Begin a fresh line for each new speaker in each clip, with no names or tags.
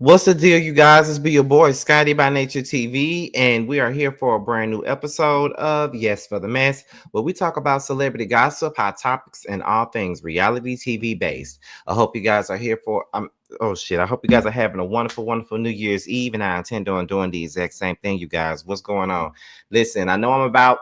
What's the deal, you guys? It's be your boy Scotty by Nature TV, and we are here for a brand new episode of Yes for the Mess, where we talk about celebrity gossip, hot topics, and all things reality TV based. I hope you guys are here for oh shit. I hope you guys are having a wonderful, wonderful New Year's Eve, and I intend on doing the exact same thing, you guys. What's going on? Listen, I know I'm about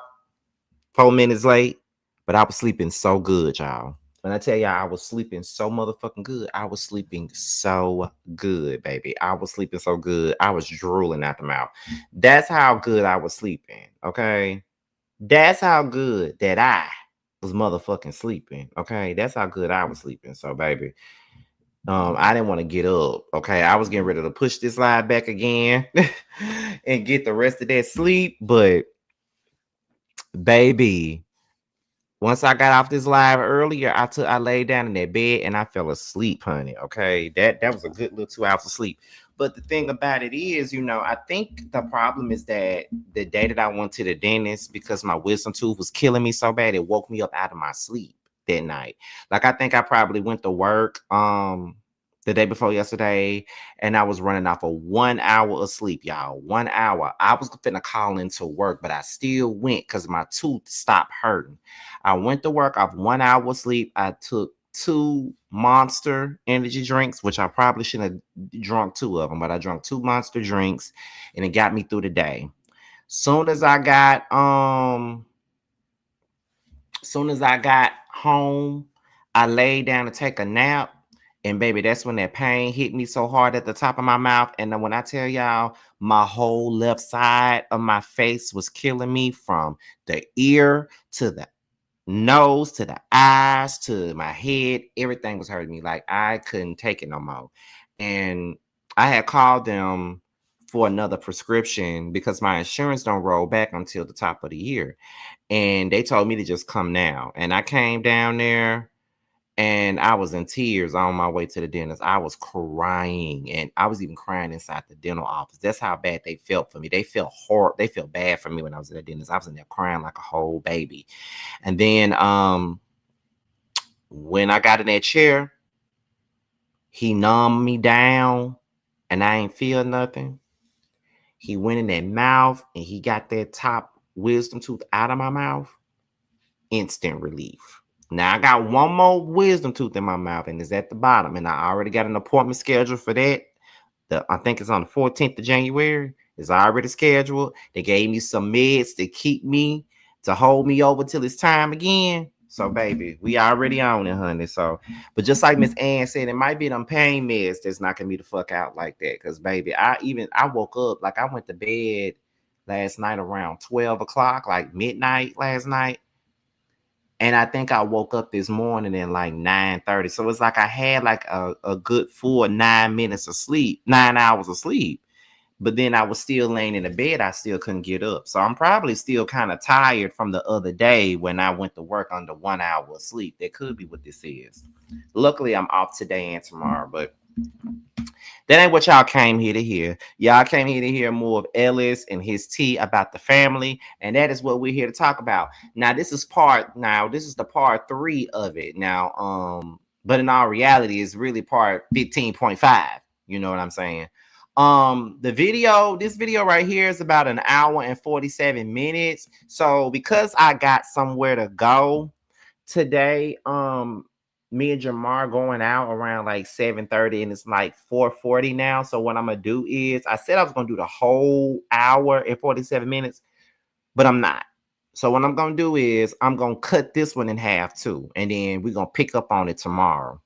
4 minutes late, but I was sleeping so good, y'all. When I tell y'all I was sleeping so motherfucking good, I was sleeping so good, baby. I was sleeping so good. I was drooling out the mouth. That's how good I was sleeping. Okay. That's how good that I was motherfucking sleeping. Okay. That's how good I was sleeping. So, baby. I didn't want to get up. Okay. I was getting ready to push this slide back again and get the rest of that sleep. But baby, once I got off this live earlier, I laid down in that bed and I fell asleep, honey. Okay. That was a good little 2 hours of sleep. But the thing about it is, I think the problem is that the day that I went to the dentist, because my wisdom tooth was killing me so bad, it woke me up out of my sleep that night. Like, I think I probably went to work the day before yesterday, and I was running off of 1 hour of sleep, y'all. 1 hour. I was finna call into work, but I still went because my tooth stopped hurting. I went to work off 1 hour of sleep. I took 2 Monster energy drinks, which I probably shouldn't have drunk 2 of them, but I drank 2 Monster drinks, and it got me through the day. Soon as I got home, I laid down to take a nap. And baby, that's when that pain hit me so hard at the top of my mouth. And then when I tell y'all, my whole left side of my face was killing me, from the ear to the nose to the eyes to my head. Everything was hurting me. Like, I couldn't take it no more. And I had called them for another prescription because my insurance don't roll back until the top of the year. And they told me to just come now. And I came down there and I was in tears on my way to the dentist. I was crying, and I was even crying inside the dental office. That's how bad they felt for me. They felt horrible. They felt bad for me when I was at the dentist. I was in there crying like a whole baby. And then when I got in that chair, he numbed me down and I ain't feel nothing. He went in that mouth and he got that top wisdom tooth out of my mouth. Instant relief. Now I got one more wisdom tooth in my mouth, and it's at the bottom. And I already got an appointment scheduled for that. I think it's on the 14th of January. It's already scheduled. They gave me some meds to hold me over till it's time again. So, baby, we already on it, honey. So, but just like Miss Ann said, it might be them pain meds that's knocking me the fuck out like that. Because, baby, I woke up, like, I went to bed last night around 12 o'clock, like midnight last night. And I think I woke up this morning at like 9:30. So it's like I had like a good full 9 minutes of sleep, 9 hours of sleep. But then I was still laying in the bed. I still couldn't get up. So I'm probably still kind of tired from the other day when I went to work under 1 hour of sleep. That could be what this is. Luckily, I'm off today and tomorrow, but that ain't what y'all came here to hear. Y'all came here to hear more of Ellis and his tea about the family, and that is what we're here to talk about. Now, this is the part 3 of it. Now, but in all reality, it's really part 15.5. You know what I'm saying? This video right here is about 1 hour and 47 minutes. So because I got somewhere to go today, me and Jamar going out around like 7:30, and it's like 4:40 now. So what I'm gonna do is, I said I was gonna do the whole hour and 47 minutes, but I'm not. So what I'm gonna do is I'm gonna cut this one in half too, and then we're gonna pick up on it tomorrow.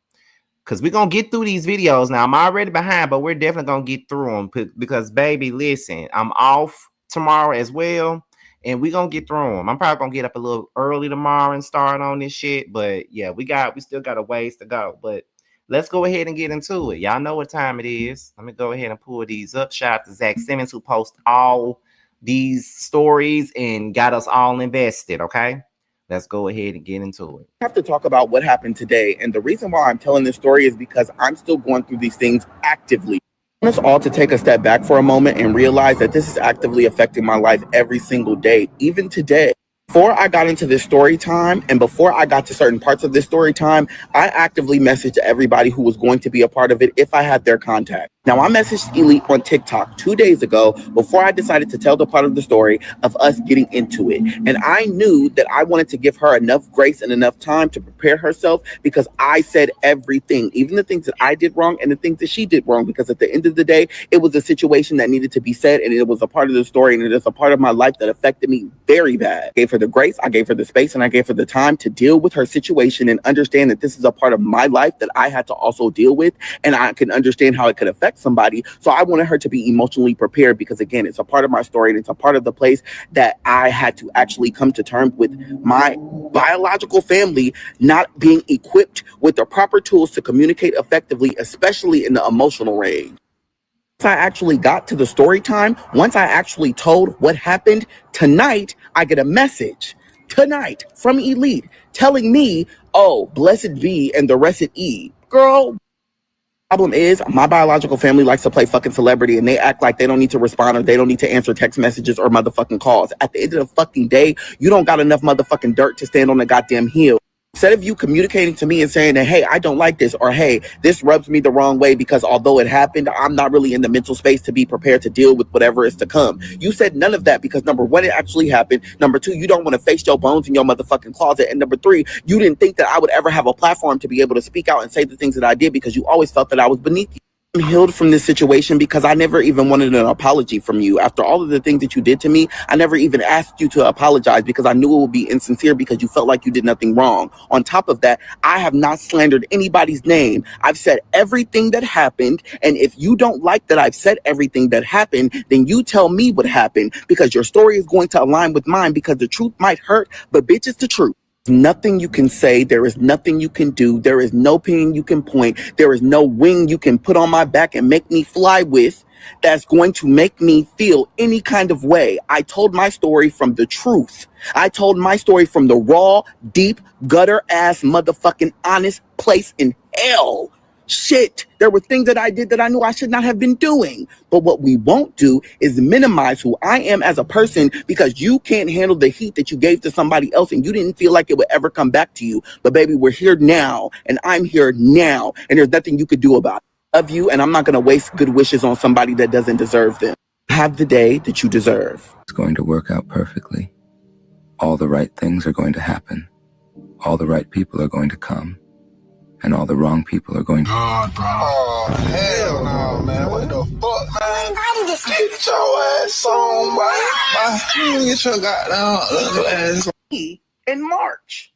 Because we're gonna get through these videos. Now I'm already behind, but we're definitely gonna get through them because, baby, listen, I'm off tomorrow as well. And we're gonna get through them. I'm probably gonna get up a little early tomorrow and start on this shit. But yeah, we still got a ways to go. But let's go ahead and get into it. Y'all know what time it is. Let me go ahead and pull these up. Shout out to Zach Simmons, who posts all these stories and got us all invested. Okay, let's go ahead and get into it.
I have to talk about what happened today. And the reason why I'm telling this story is because I'm still going through these things actively. I want us all to take a step back for a moment and realize that this is actively affecting my life every single day, even today. Before I got into this story time, and before I got to certain parts of this story time, I actively messaged everybody who was going to be a part of it if I had their contact. Now, I messaged Elite on TikTok 2 days ago before I decided to tell the part of the story of us getting into it. And I knew that I wanted to give her enough grace and enough time to prepare herself because I said everything, even the things that I did wrong and the things that she did wrong. Because at the end of the day, it was a situation that needed to be said and it was a part of the story and it is a part of my life that affected me very bad. I gave her the grace, I gave her the space, and I gave her the time to deal with her situation and understand that this is a part of my life that I had to also deal with. And I can understand how it could affect somebody. So I wanted her to be emotionally prepared because, again, it's a part of my story and it's a part of the place that I had to actually come to terms with my biological family not being equipped with the proper tools to communicate effectively, especially in the emotional range. Once I actually got to the story time, once I actually told what happened tonight, I get a message tonight from Elite telling me, oh, blessed be and the rest at E. Girl, problem is my biological family likes to play fucking celebrity and they act like they don't need to respond or they don't need to answer text messages or motherfucking calls. At the end of the fucking day, you don't got enough motherfucking dirt to stand on the goddamn hill. Instead of you communicating to me and saying that, hey, I don't like this, or hey, this rubs me the wrong way because although it happened, I'm not really in the mental space to be prepared to deal with whatever is to come. You said none of that because number one, it actually happened. Number two, you don't want to face your bones in your motherfucking closet. And number three, you didn't think that I would ever have a platform to be able to speak out and say the things that I did because you always felt that I was beneath you. I'm healed from this situation because I never even wanted an apology from you. After all of the things that you did to me, I never even asked you to apologize because I knew it would be insincere because you felt like you did nothing wrong. On top of that, I have not slandered anybody's name. I've said everything that happened. And if you don't like that I've said everything that happened, then you tell me what happened because your story is going to align with mine because the truth might hurt, but bitch, it's the truth. Nothing you can say, there is nothing you can do, there is no pin you can point, there is no wing you can put on my back and make me fly with that's going to make me feel any kind of way. I told my story from the truth. I told my story from the raw, deep, gutter ass motherfucking honest place in hell. Shit, there were things that I did that I knew I should not have been doing. But what we won't do is minimize who I am as a person because you can't handle the heat that you gave to somebody else and you didn't feel like it would ever come back to you. But baby, we're here now and I'm here now and there's nothing you could do about it. I love you and I'm not going to waste good wishes on somebody that doesn't deserve them. Have the day that you deserve.
It's going to work out perfectly. All the right things are going to happen. All the right people are going to come. And all the wrong people are going to...
God, bro. Oh, hell no, man. What the fuck, man? Get your ass on, boy. Get your goddamn ass on.
In March.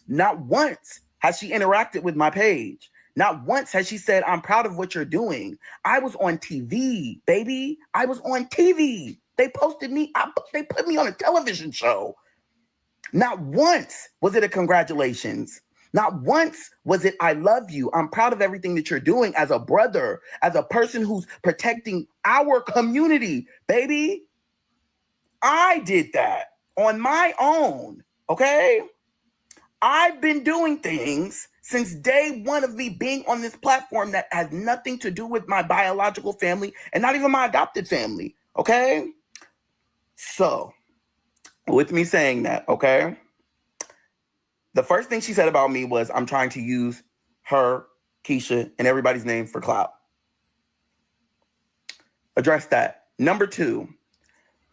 Not once has she interacted with my page. Not once has she said, I'm proud of what you're doing. I was on TV, baby. I was on TV. They posted me. They put me on a television show. Not once was it a congratulations. Not once was it, I love you. I'm proud of everything that you're doing as a brother, as a person who's protecting our community, baby. I did that on my own, okay? I've been doing things since day one of me being on this platform that has nothing to do with my biological family and not even my adopted family, okay? So, with me saying that, okay? The first thing she said about me was, I'm trying to use her, Keyshia, and everybody's name for clout. Address that. Number two,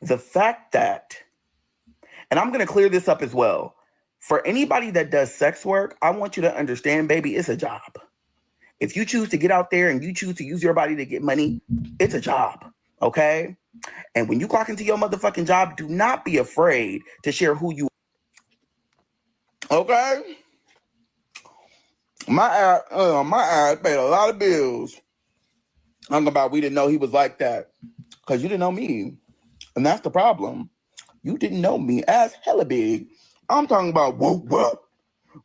the fact that, and I'm going to clear this up as well. For anybody that does sex work, I want you to understand, baby, it's a job. If you choose to get out there and you choose to use your body to get money, it's a job, okay? And when you clock into your motherfucking job, do not be afraid to share who you are. Okay? My ad paid a lot of bills. I'm about we didn't know he was like that. Because you didn't know me. And that's the problem. You didn't know me as hella big. I'm talking about whoop, whoop.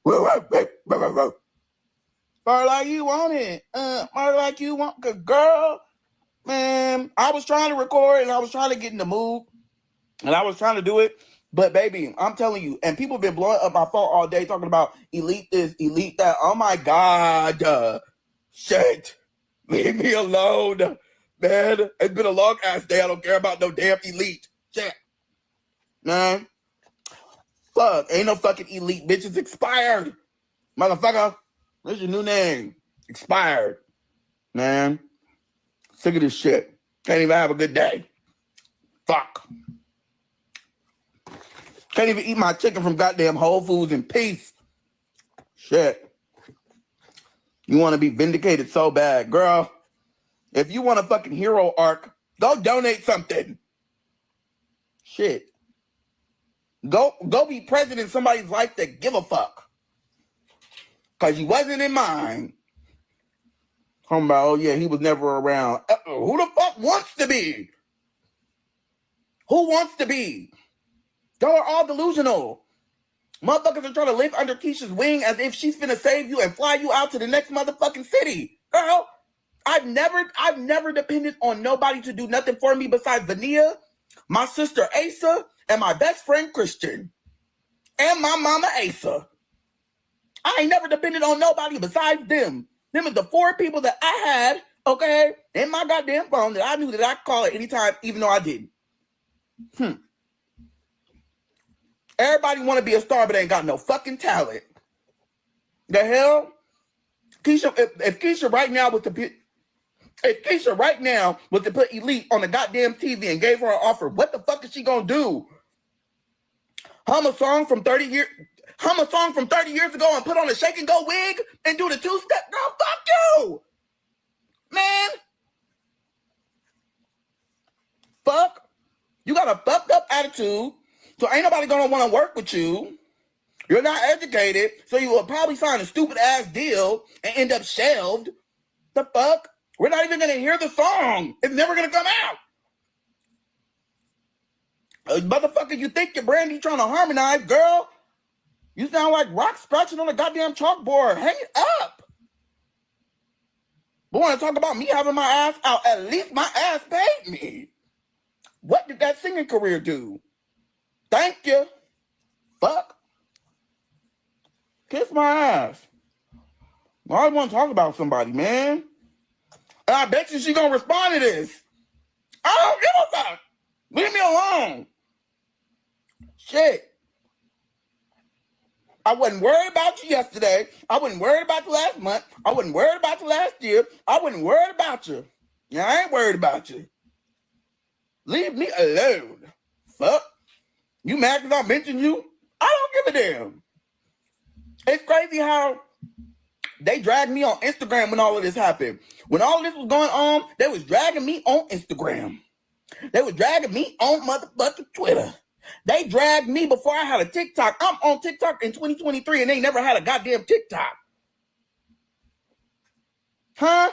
Whoop, whoop, whoop, whoop. Or like you want it. Or like you want, girl, man, I was trying to record and I was trying to get in the mood. And I was trying to do it. But baby, I'm telling you, and people have been blowing up my phone all day talking about elite this, elite that. Oh my God. Shit. Leave me alone. Man, it's been a long ass day. I don't care about no damn elite. Shit. Man. Fuck. Ain't no fucking elite, bitch. It's expired. Motherfucker. What's your new name? Expired. Man, sick of this shit. Can't even have a good day. Fuck. Can't even eat my chicken from goddamn Whole Foods in peace. Shit. You want to be vindicated so bad, girl. If you want a fucking hero arc, go donate something. Shit. Go be present in somebody's life that give a fuck. Because you wasn't in mine. Talking about, oh yeah, he was never around. Who the fuck wants to be? Who wants to be? Y'all are all delusional. Motherfuckers are trying to live under Keyshia's wing as if she's finna save you and fly you out to the next motherfucking city. Girl, I've never depended on nobody to do nothing for me besides Vania, my sister Asa, and my best friend Christian. And my mama Asa. I ain't never depended on nobody besides them. Them is the 4 people that I had, okay, in my goddamn phone that I knew that I could call at any time, even though I didn't. Everybody want to be a star, but ain't got no fucking talent. The hell? Keyshia, if Keyshia right now was to put Elite on the goddamn TV and gave her an offer, what the fuck is she gonna do? Hum a song from 30 years ago and put on a shake and go wig and do the 2-step? Girl, fuck you! Man! Fuck. You got a fucked up attitude, so ain't nobody gonna want to work with you. You're not educated, so you will probably sign a stupid ass deal and end up shelved. The fuck? We're not even gonna hear the song. It's never gonna come out. Motherfucker, you think you're Brandy trying to harmonize, girl? You sound like rock scratching on a goddamn chalkboard. Hang it up. But want to talk about me having my ass out? At least my ass paid me. What did that singing career do? Thank you. Fuck. Kiss my ass. I always want to talk about somebody, man. And I bet you she gonna respond to this. I don't give a fuck. Leave me alone. Shit. I wasn't worried about you yesterday. I wasn't worried about you last month. I wasn't worried about you last year. I wasn't worried about you. Yeah, I ain't worried about you. Leave me alone. Fuck. You mad because I mentioned you? I don't give a damn. It's crazy how they dragged me on Instagram when all of this happened. When all of this was going on, they was dragging me on Instagram. They was dragging me on motherfucking Twitter. They dragged me before I had a TikTok. I'm on TikTok in 2023 and they never had a goddamn TikTok. Huh?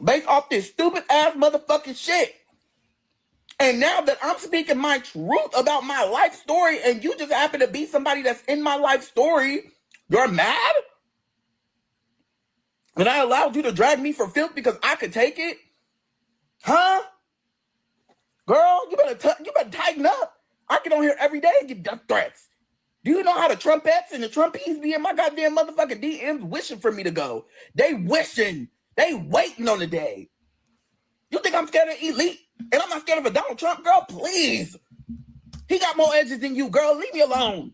Based off this stupid ass motherfucking shit. And now that I'm speaking my truth about my life story and you just happen to be somebody that's in my life story, you're mad? And I allowed you to drag me for filth because I could take it? Huh? Girl, you better tighten up. I get on here every day and get death threats. Do you know how the trumpets and the trumpees be in my goddamn motherfucking DMs wishing for me to go? They wishing. They waiting on the day. You think I'm scared of Elite? And I'm not scared of a Donald Trump? Girl, please. He got more edges than you, girl. Leave me alone.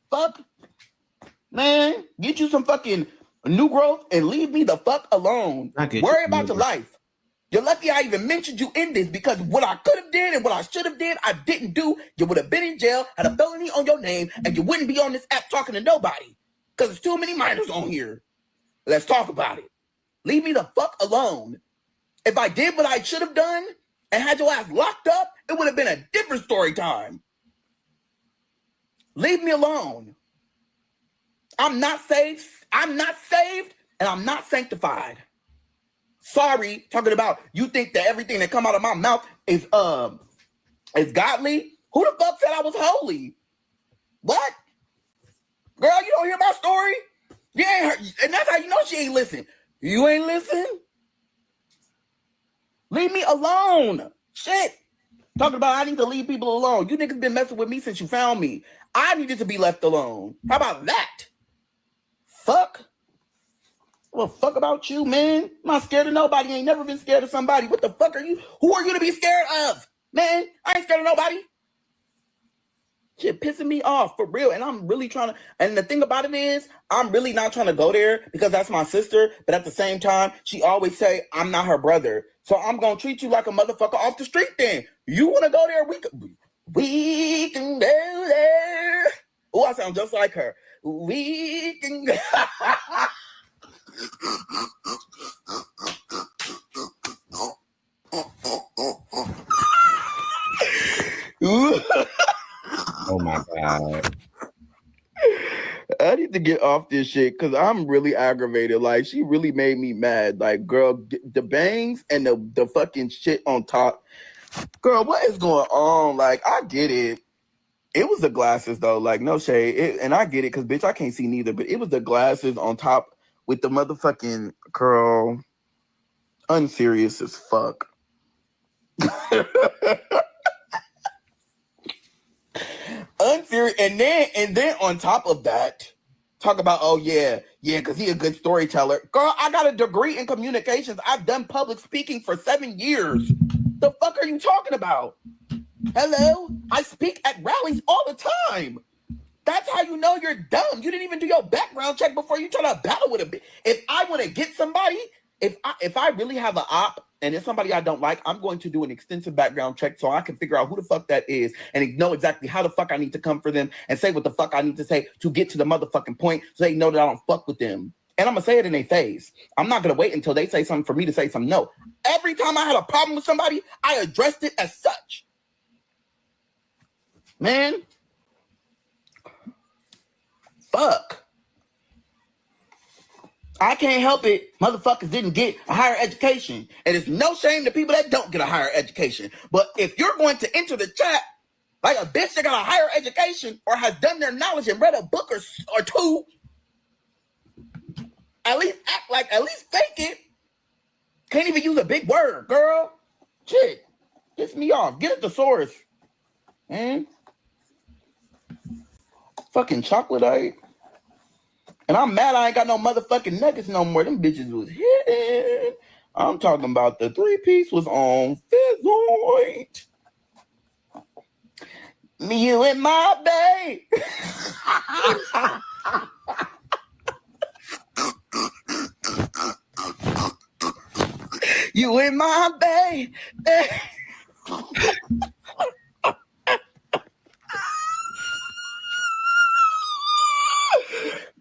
Fuck. Man, get you some fucking new growth and leave me the fuck alone. Worry about your life. You're lucky I even mentioned you in this because what I could have did and what I should have did, I didn't do. You would have been in jail, had a felony on your name, and you wouldn't be on this app talking to nobody because there's too many minors on here. Let's talk about it. Leave me the fuck alone. If I did what I should have done and had your ass locked up, it would have been a different story time. Leave me alone. I'm not saved, and I'm not sanctified. Sorry, talking about you think that everything that come out of my mouth is godly? Who the fuck said I was holy? What? Girl, you don't hear my story? You ain't heard, and that's how you know she ain't listen. You ain't listen? Leave me alone. Shit. Talking about I need to leave people alone. You niggas been messing with me since you found me. I needed to be left alone. How about that? Fuck. Well, fuck about you, man. I'm not scared of nobody. I ain't never been scared of somebody. What the fuck are you? Who are you to be scared of? Man, I ain't scared of nobody. Shit pissing me off for real. And I'm really trying to, and the thing about it is, I'm really not trying to go there because that's my sister. But at the same time, she always say, I'm not her brother. So I'm going to treat you like a motherfucker off the street then. You want to go there? We can go there. Oh, I sound just like her. We can go.
Oh my God.
I need to get off this shit because I'm really aggravated. Like, she really made me mad. Like, girl, the bangs and the fucking shit on top. Girl, what is going on? Like, I get it. It was the glasses, though. Like, no shade. And I get it because, bitch, I can't see neither. But it was the glasses on top with the motherfucking girl. Unserious as fuck. Unserious. And then on top of that, talk about, oh yeah, because he a good storyteller. Girl, I got a degree in communications. I've done public speaking for 7 years. The fuck are you talking about? Hello? I speak at rallies all the time. That's how you know you're dumb. You didn't even do your background check before you try to battle with a bitch. If I want to get somebody, if I really have an op and it's somebody I don't like, I'm going to do an extensive background check so I can figure out who the fuck that is and know exactly how the fuck I need to come for them and say what the fuck I need to say to get to the motherfucking point so they know that I don't fuck with them. And I'm going to say it in their face. I'm not going to wait until they say something for me to say something. No. Every time I had a problem with somebody, I addressed it as such. Man. Fuck. I can't help it. Motherfuckers didn't get a higher education. And it's no shame to people that don't get a higher education. But if you're going to enter the chat like a bitch that got a higher education or has done their knowledge and read a book or two, at least act like, at least fake it. Can't even use a big word, girl. Shit. Piss me off. Get a thesaurus. Man. Fucking chocolate ate. And I'm mad I ain't got no motherfucking nuggets no more. Them bitches was hitting. I'm talking about the 3-piece was on Fizzoid. Me, you, and my babe. You and my babe.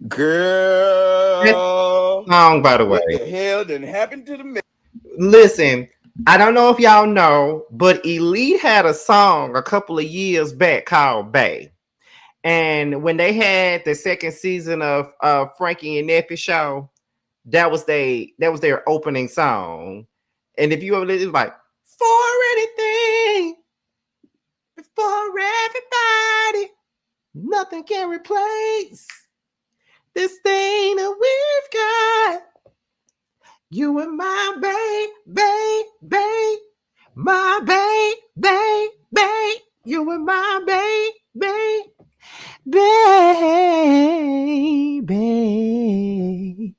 Girl,
Song, by the way.
What the hell done happened to the man?
Listen, I don't know if y'all know, but Elite had a song a couple of years back called Bay. And when they had the second season of Frankie and Neffy show, that was their opening song. And if you ever listen, it's like, for anything, for everybody, nothing can replace this thing that we've got. You and my babe, my babe, you and my babe, baby,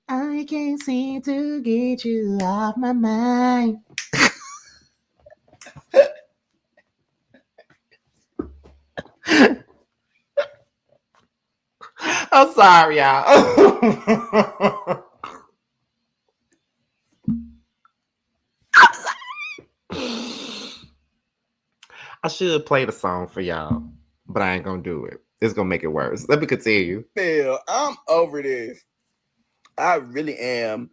I can't seem to get you off my mind. I'm sorry, y'all. I should play the song for y'all, but I ain't gonna do it. It's gonna make it worse. Let me continue.
Phil, I'm over this. I really am.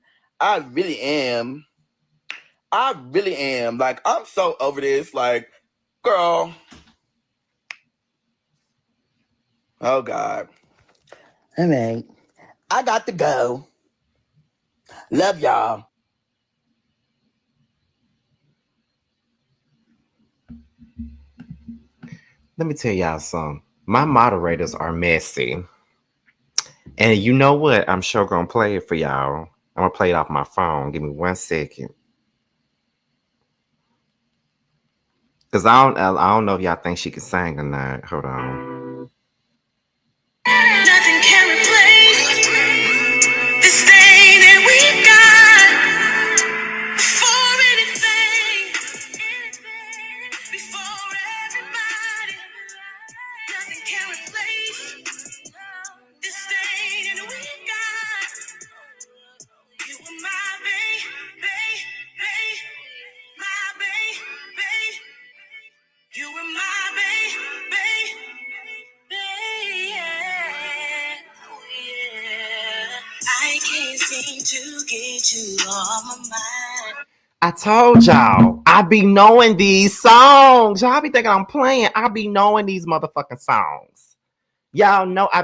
Like, I'm so over this. Like, girl. Oh, God. All right. I got to go. Love y'all.
Let me tell y'all something. My moderators are messy. And you know what? I'm sure gonna play it for y'all. I'm gonna play it off my phone. Give me 1 second. Cause I don't know if y'all think she can sing or not. Hold on.
Nothing can replace this thing that we got. Before anything, before everybody, nothing can need to get you on my mind.
I told y'all, I be knowing these songs. Y'all be thinking I'm playing. I be knowing these motherfucking songs. Y'all know I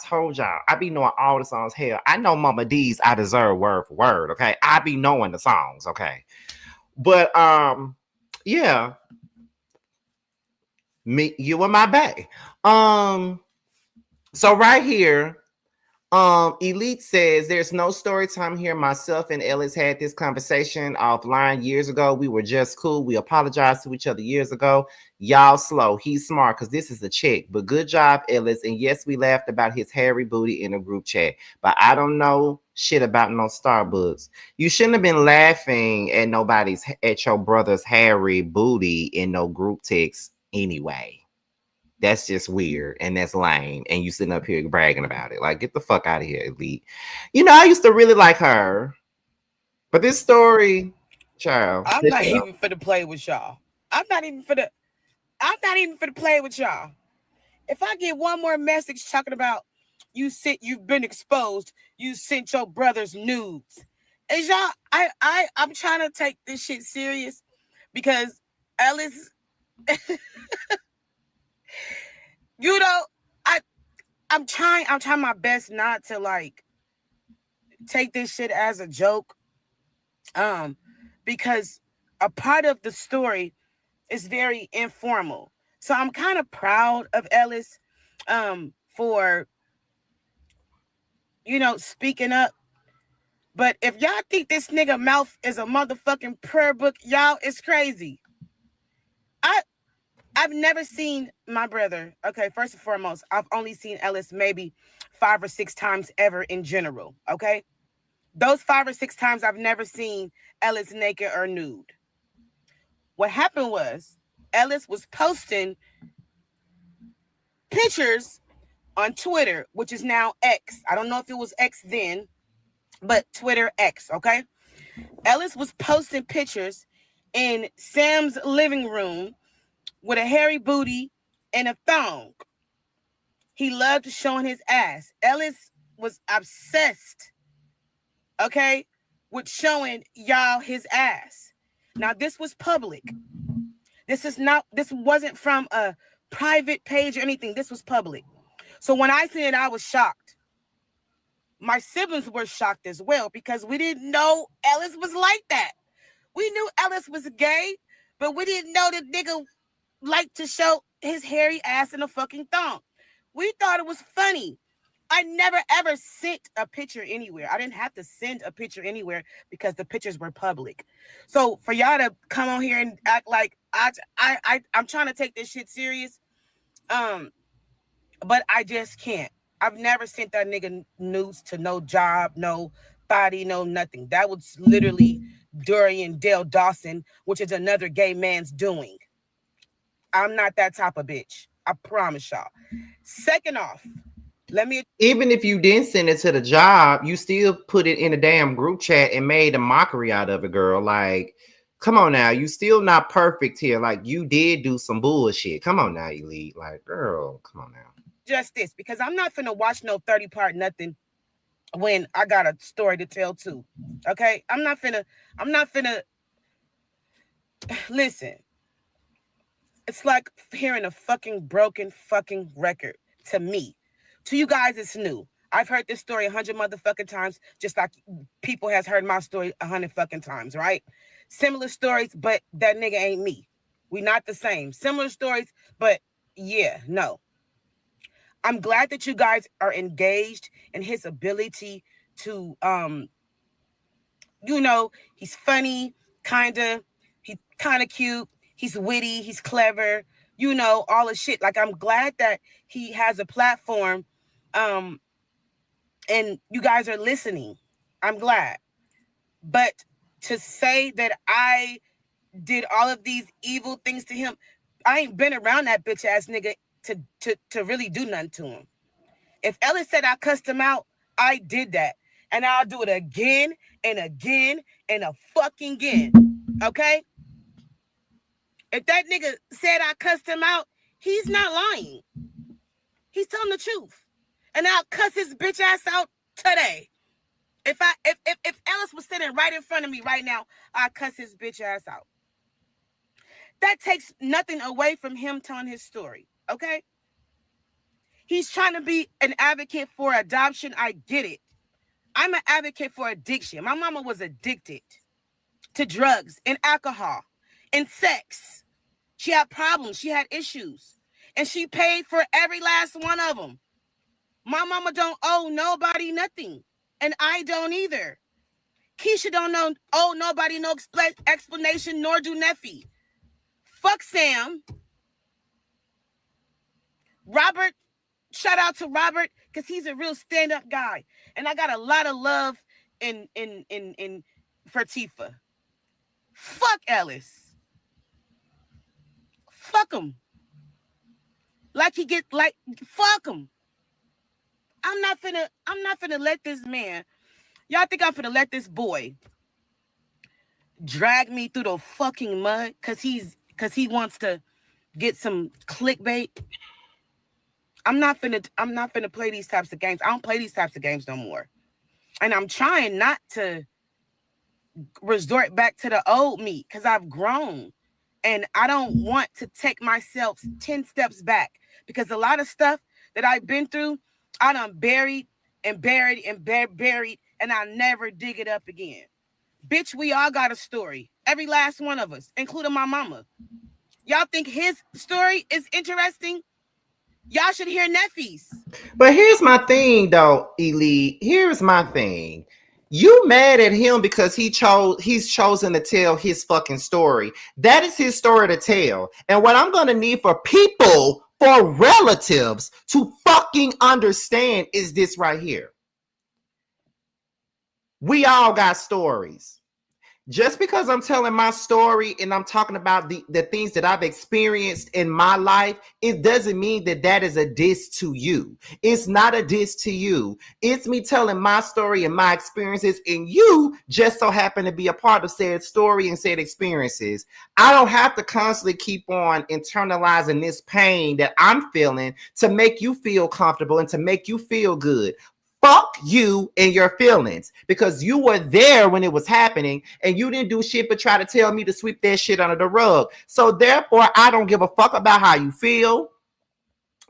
told y'all, I be knowing all the songs. Hell, I know Mama D's I Deserve word for word, okay? I be knowing the songs, okay? But, yeah. You and my bae. So right here, Elite says there's no story time here. Myself and Ellis had this conversation offline years ago. We were just cool. We apologized to each other years ago. Y'all slow. He's smart because this is a chick. But good job, Ellis. And yes, we laughed about his hairy booty in a group chat. But I don't know shit about no Starbucks. You shouldn't have been laughing at your brother's hairy booty in no group text anyway. That's just weird and that's lame. And you sitting up here bragging about it. Like, get the fuck out of here, Elite. You know, I used to really like her. But this story, child.
I'm not even for to play with y'all. I'm not even for to play with y'all. If I get one more message talking about you've been exposed, you sent your brother's nudes. Is y'all I'm trying to take this shit serious because Ellis you know, I'm trying my best not to like take this shit as a joke. Because a part of the story is very informal. So I'm kind of proud of Ellis for speaking up. But if y'all think this nigga mouth is a motherfucking prayer book, y'all, it's crazy. I've never seen my brother. Okay, first and foremost, I've only seen Ellis maybe 5 or 6 times ever in general. Okay, those 5 or 6 times I've never seen Ellis naked or nude. What happened was Ellis was posting pictures on Twitter, which is now X. I don't know if it was X then, but Twitter X. Okay, Ellis was posting pictures in Sam's living room with a hairy booty and a thong. He loved showing his ass. Ellis was obsessed, okay, with showing y'all his ass. Now, this was public. This wasn't from a private page or anything. This was public. So when I seen it, I was shocked. My siblings were shocked as well because we didn't know Ellis was like that. We knew Ellis was gay, but we didn't know the nigga like to show his hairy ass in a fucking thong. We thought it was funny. I never ever sent a picture anywhere. I didn't have to send a picture anywhere because the pictures were public. So for y'all to come on here and act like I'm trying to take this shit serious, but I just can't. I've never sent that nigga nudes to no job, no body, no nothing. That was literally Dorian Dale Dawson, which is another gay man's doing. I'm not that type of bitch. I promise y'all. Second off,
even if you didn't send it to the job, you still put it in a damn group chat and made a mockery out of it, girl. Like, come on now. You still not perfect here. Like, you did do some bullshit. Come on now, Elite. Like, girl, come on now.
Just this, because I'm not finna watch no 30-part nothing when I got a story to tell too. Okay? I'm not finna listen. It's like hearing a fucking broken fucking record to me. To you guys, it's new. I've heard this story 100 motherfucking times, just like people has heard my story 100 fucking times, right? Similar stories, but that nigga ain't me. We not the same. Similar stories, but yeah, no. I'm glad that you guys are engaged in his ability to, he's funny, he's kind of cute. He's witty, he's clever, all the shit. Like, I'm glad that he has a platform and you guys are listening. I'm glad. But to say that I did all of these evil things to him, I ain't been around that bitch ass nigga to really do nothing to him. If Ellis said I cussed him out, I did that. And I'll do it again and again and a fucking again. Okay? If that nigga said I cussed him out, he's not lying. He's telling the truth. And I'll cuss his bitch ass out today. If Ellis was sitting right in front of me right now, I'd cuss his bitch ass out. That takes nothing away from him telling his story, okay? He's trying to be an advocate for adoption. I get it. I'm an advocate for addiction. My mama was addicted to drugs and alcohol and sex. She had problems. She had issues. And she paid for every last one of them. My mama don't owe nobody nothing. And I don't either. Keyshia don't owe nobody no explanation, nor do Neffy. Fuck Sam. Robert, shout out to Robert, because he's a real stand-up guy. And I got a lot of love for Tifa. Fuck Ellis. Fuck him. Fuck him. I'm not finna let this man. Y'all think I'm finna let this boy drag me through the fucking mud because he wants to get some clickbait? I'm not finna play these types of games. I don't play these types of games no more. And I'm trying not to resort back to the old me because I've grown. And I don't want to take myself 10 steps back because a lot of stuff that I've been through, I done buried, and I never dig it up again. Bitch, we all got a story. Every last one of us, including my mama. Y'all think his story is interesting? Y'all should hear Neffy's.
But here's my thing, though, Elite. Here's my thing. You mad at him because he's chosen to tell his fucking story. That is his story to tell. And what I'm going to need for relatives to fucking understand is this right here. We all got stories. Just because I'm telling my story and I'm talking about the things that I've experienced in my life, it doesn't mean that is a diss to you. It's not a diss to you. It's me telling my story and my experiences, and you just so happen to be a part of said story and said experiences. I don't have to constantly keep on internalizing this pain that I'm feeling to make you feel comfortable and to make you feel good. Fuck you and your feelings, because you were there when it was happening and you didn't do shit but try to tell me to sweep that shit under the rug. So therefore, I don't give a fuck about how you feel.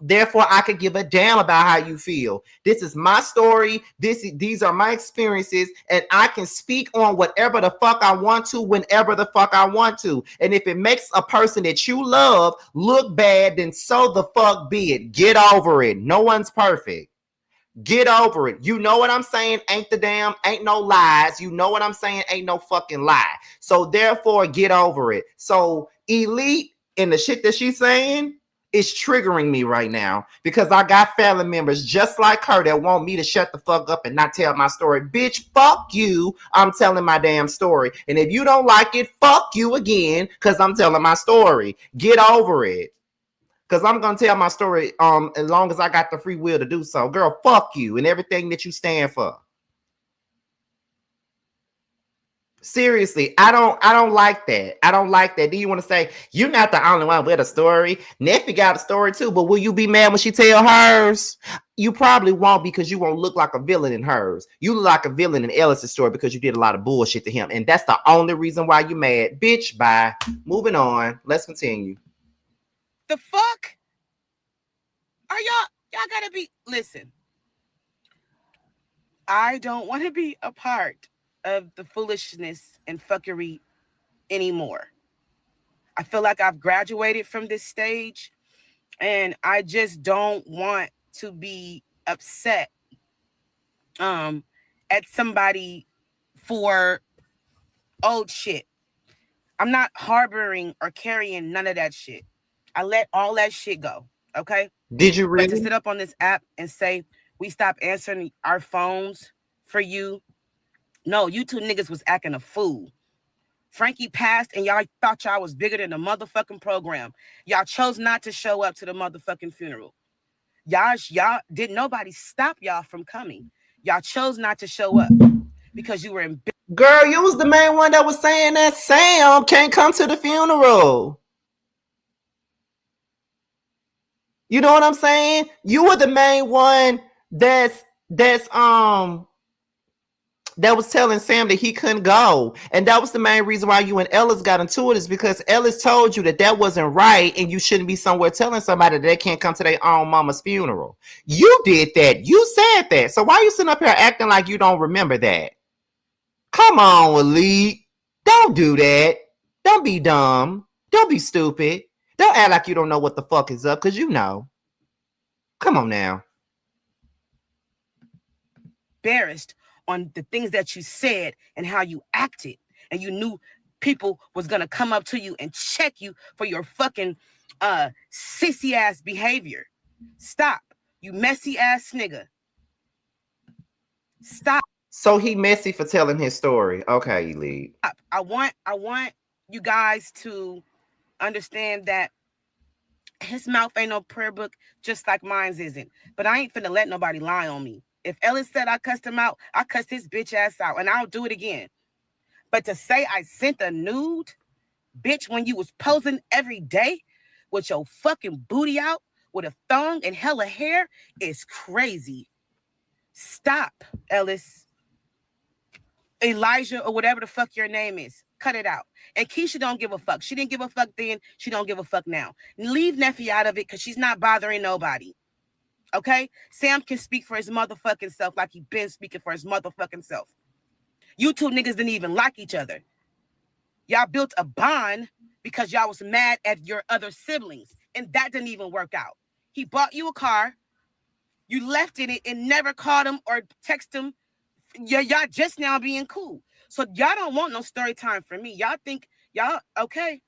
Therefore, I could give a damn about how you feel. This is my story. These are my experiences, and I can speak on whatever the fuck I want to, whenever the fuck I want to. And if it makes a person that you love look bad, then so the fuck be it. Get over it. No one's perfect. Get over it. You know what I'm saying? Ain't no lies. You know what I'm saying? Ain't no fucking lie. So therefore, get over it. So Elite and the shit that she's saying is triggering me right now because I got family members just like her that want me to shut the fuck up and not tell my story. Bitch, fuck you. I'm telling my damn story. And if you don't like it, fuck you again because I'm telling my story. Get over it. Because I'm going to tell my story as long as I got the free will to do so. Girl, fuck you and everything that you stand for. Seriously, I don't like that. I don't like that. Do you want to say, you're not the only one with a story? Neffy got a story too, but will you be mad when she tell hers? You probably won't because you won't look like a villain in hers. You look like a villain in Ellis' story because you did a lot of bullshit to him. And that's the only reason why you mad. Bitch, bye. Moving on. Let's continue.
The fuck? Are y'all gotta be, listen. I don't want to be a part of the foolishness and fuckery anymore. I feel like I've graduated from this stage and I just don't want to be upset at somebody for old shit. I'm not harboring or carrying none of that shit. I let all that shit go, okay?
Did you really?
But to sit up on this app and say, we stop answering our phones for you. No, you two niggas was acting a fool. Frankie passed and y'all thought y'all was bigger than the motherfucking program. Y'all chose not to show up to the motherfucking funeral. Y'all didn't nobody stop y'all from coming. Y'all chose not to show up because you were in.
Girl, you was the main one that was saying that Sam can't come to the funeral. You know what I'm saying? You were the main one that's that was telling Sam that he couldn't go. And that was the main reason why you and Ellis got into it, is because Ellis told you that that wasn't right and you shouldn't be somewhere telling somebody that they can't come to their own mama's funeral. You did that. You said that. So why are you sitting up here acting like you don't remember that? Come on, Elite. Don't do that. Don't be dumb. Don't be stupid. Don't act like you don't know what the fuck is up, because you know. Come on now.
Embarrassed on the things that you said and how you acted, and you knew people was gonna come up to you and check you for your fucking sissy ass behavior. Stop, you messy ass nigga. Stop.
So he messy for telling his story. Okay, Elite.
I want you guys to understand that his mouth ain't no prayer book, just like mine's isn't. But I ain't finna let nobody lie on me. If Ellis said I cussed him out, I cussed his bitch ass out, and I'll do it again. But to say I sent a nude, bitch, when you was posing every day with your fucking booty out with a thong and hella hair is crazy. Stop, Ellis. Elijah, or whatever the fuck your name is. Cut it out. And Keyshia don't give a fuck. She didn't give a fuck then. She don't give a fuck now. Leave Neffy out of it, because she's not bothering nobody. Okay? Sam can speak for his motherfucking self like he been speaking for his motherfucking self. You two niggas didn't even like each other. Y'all built a bond because y'all was mad at your other siblings, and that didn't even work out. He bought you a car. You left in it and never called him or text him. Y'all just now being cool. So y'all don't want no story time for me. Y'all think y'all okay?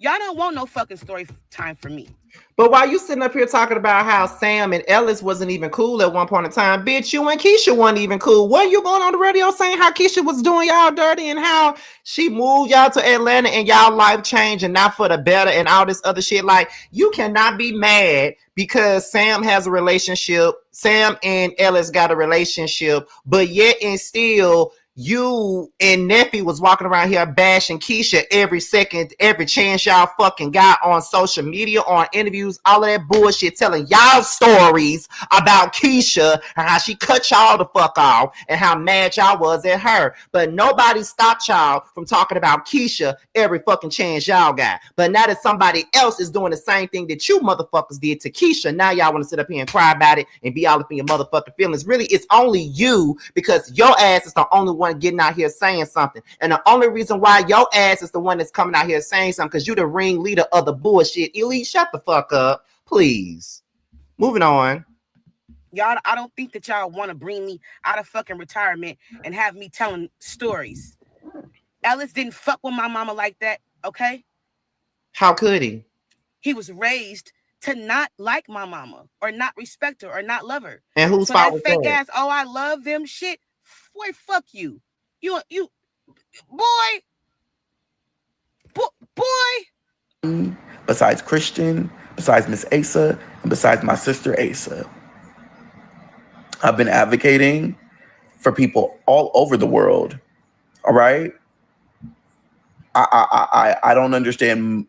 Y'all don't want no fucking story time for me.
But while you sitting up here talking about how Sam and Ellis wasn't even cool at one point in time, bitch, you and Keyshia weren't even cool. What you going on the radio saying how Keyshia was doing y'all dirty and how she moved y'all to Atlanta and y'all life changed and not for the better and all this other shit? Like, you cannot be mad because Sam has a relationship. Sam and Ellis got a relationship, but yet and still you and Neffy was walking around here bashing Keyshia every second, every chance y'all fucking got on social media, on interviews, all of that bullshit, telling y'all stories about Keyshia and how she cut y'all the fuck off and how mad y'all was at her. But nobody stopped y'all from talking about Keyshia every fucking chance y'all got. But now that somebody else is doing the same thing that you motherfuckers did to Keyshia, now y'all want to sit up here and cry about it and be all up in your motherfucking feelings. Really, it's only you, because your ass is the only one getting out here saying something. And the only reason why your ass is the one that's coming out here saying something, because you the ringleader of the bullshit. Elite, shut the fuck up, please. Moving on.
Y'all, I don't think that y'all want to bring me out of fucking retirement and have me telling stories. Ellis didn't fuck with my mama like that, okay?
How could he?
He was raised to not like my mama or not respect her or not love her.
And whose fault was
fake
that?
ass, oh, I love them shit. Boy, fuck you. You, boy.
Besides Christian, besides Miss Asa, and besides my sister Asa, I've been advocating for people all over the world. All right. I don't understand.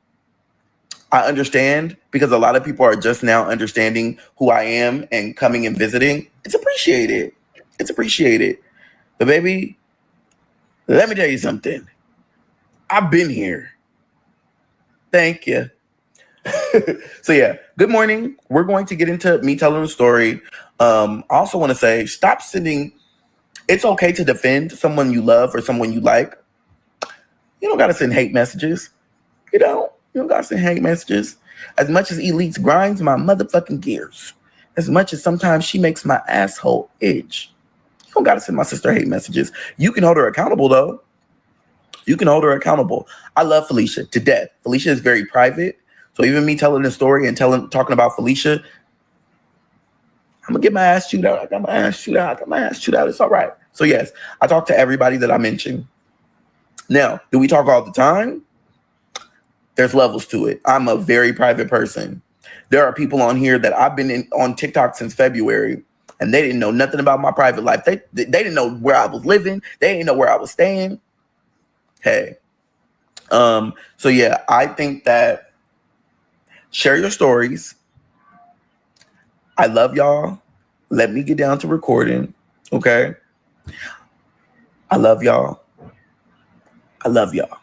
I understand because a lot of people are just now understanding who I am and coming and visiting. It's appreciated. It's appreciated. But baby, let me tell you something. I've been here. Thank you. So yeah, good morning. We're going to get into me telling the story. I also want to say, stop sending. It's okay to defend someone you love or someone you like. You don't got to send hate messages. You don't got to send hate messages. As much as Elite grinds my motherfucking gears, as much as sometimes she makes my asshole itch, you don't got to send my sister hate messages. You can hold her accountable, though. You can hold her accountable. I love Felicia to death. Felicia is very private. So even me telling the story and talking about Felicia, I'm going to get my ass chewed out. I got my ass chewed out. It's all right. So yes, I talk to everybody that I mentioned. Now, do we talk all the time? There's levels to it. I'm a very private person. There are people on here that I've been on TikTok since February, and they didn't know nothing about my private life. They didn't know where I was living. They didn't know where I was staying. Hey. So yeah, I think that share your stories. I love y'all. Let me get down to recording. Okay. I love y'all. I love y'all.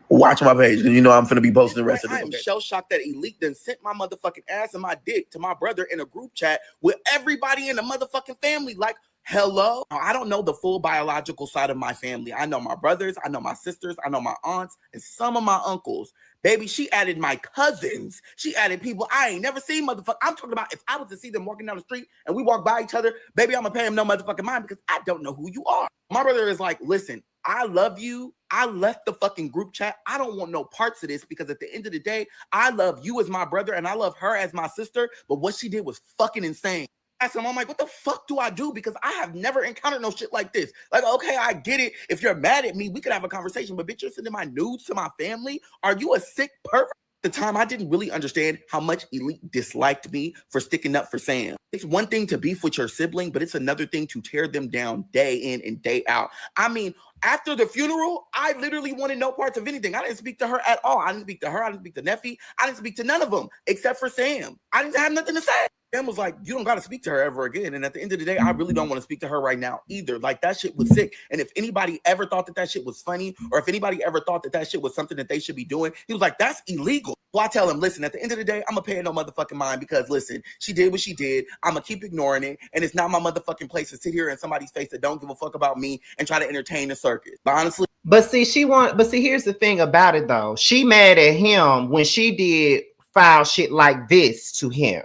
Watch my page, because you know I'm finna be posting the rest of this. I am shell shocked that Elite then sent my motherfucking ass and my dick to my brother in a group chat with everybody in the motherfucking family. Like, hello? I don't know the full biological side of my family. I know my brothers, I know my sisters, I know my aunts, and some of my uncles. Baby, she added my cousins. She added people I ain't never seen, motherfucker. I'm talking about if I was to see them walking down the street and we walk by each other, baby, I'm gonna pay them no motherfucking mind because I don't know who you are. My brother is like, listen, I love you. I left the fucking group chat. I don't want no parts of this because at the end of the day, I love you as my brother and I love her as my sister. But what she did was fucking insane. I asked him, I'm like, what the fuck do I do? Because I have never encountered no shit like this. Like, okay, I get it. If you're mad at me, we could have a conversation. But bitch, you're sending my nudes to my family? Are you a sick pervert? At the time, I didn't really understand how much Elite disliked me for sticking up for Sam. It's one thing to beef with your sibling, but it's another thing to tear them down day in and day out. I mean, after the funeral, I literally wanted no parts of anything. I didn't speak to her at all. I didn't speak to her. I didn't speak to Neffy. I didn't speak to none of them except for Sam. I didn't have nothing to say. Sam was like, you don't got to speak to her ever again. And at the end of the day, I really don't want to speak to her right now either. Like, that shit was sick. And if anybody ever thought that that shit was funny, or if anybody ever thought that that shit was something that they should be doing, he was like, that's illegal. Well, I tell him, listen, at the end of the day, I'm going to pay her no motherfucking mind because, listen, she did what she did. I'm going to keep ignoring it. And it's not my motherfucking place to sit here in somebody's face that don't give a fuck about me and try to entertain the circus. But honestly.
But see, here's the thing about it, though. She mad at him when she did foul shit like this to him.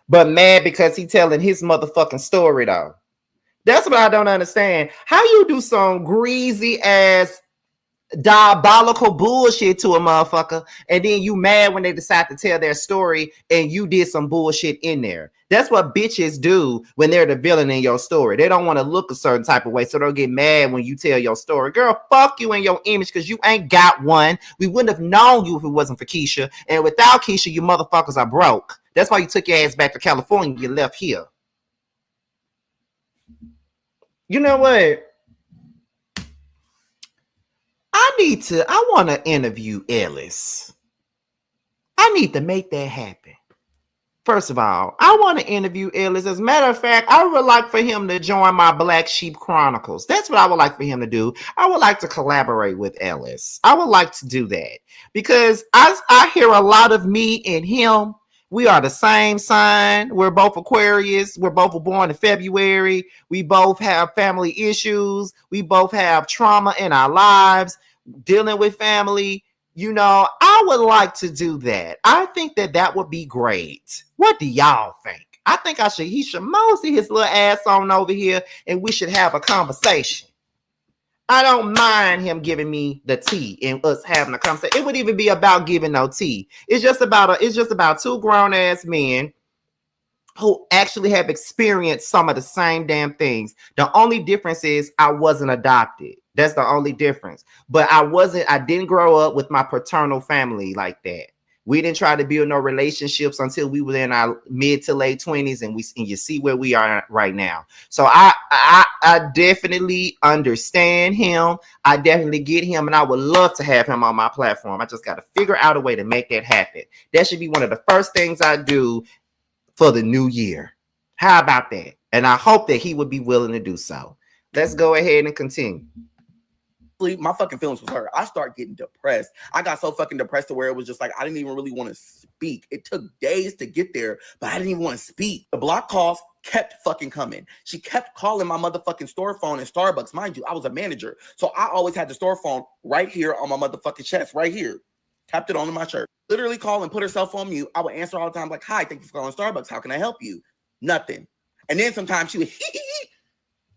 But mad because he telling his motherfucking story, though. That's what I don't understand. How you do some greasy ass diabolical bullshit to a motherfucker, and then you mad when they decide to tell their story and you did some bullshit in there. That's what bitches do when they're the villain in your story. They don't want to look a certain type of way, so they'll get mad when you tell your story. Girl, fuck you and your image because you ain't got one. We wouldn't have known you if it wasn't for Keyshia. And without Keyshia, you motherfuckers are broke. That's why you took your ass back to California and you left here. You know what? I want to interview Ellis. I need to make that happen. First of all, I want to interview Ellis. As a matter of fact, I would like for him to join my Black Sheep Chronicles. That's what I would like for him to do. I would like to collaborate with Ellis. I would like to do that because I hear a lot of me and him. We are the same sign. We're both Aquarius. We're both born in February. We both have family issues. We both have trauma in our lives, dealing with family. You know, I would like to do that. I think that would be great. What do y'all think? I think he should mosey his little ass on over here and we should have a conversation. I don't mind him giving me the tea and us having a conversation. It would even be about giving no tea. It's just about two grown ass men who actually have experienced some of the same damn things. The only difference is I wasn't adopted. That's the only difference. But I didn't grow up with my paternal family like that. We didn't try to build no relationships until we were in our mid to late 20s, and you see where we are right now. So I definitely understand him. I definitely get him, and I would love to have him on my platform. I just got to figure out a way to make that happen. That should be one of the first things I do for the new year. How about that? And I hope that he would be willing to do so. Let's go ahead and continue.
My fucking feelings was hurt. I started getting depressed. I got so fucking depressed to where it was just like I didn't even really want to speak. It took days to get there, but I didn't even want to speak. The block calls kept fucking coming. She kept calling my motherfucking store phone in Starbucks. Mind you, I was a manager, so I always had the store phone right here on my motherfucking chest, right here. Tapped it onto my shirt. Literally call and put herself on mute. I would answer all the time like, hi, thank you for calling Starbucks. How can I help you? Nothing. And then sometimes she would,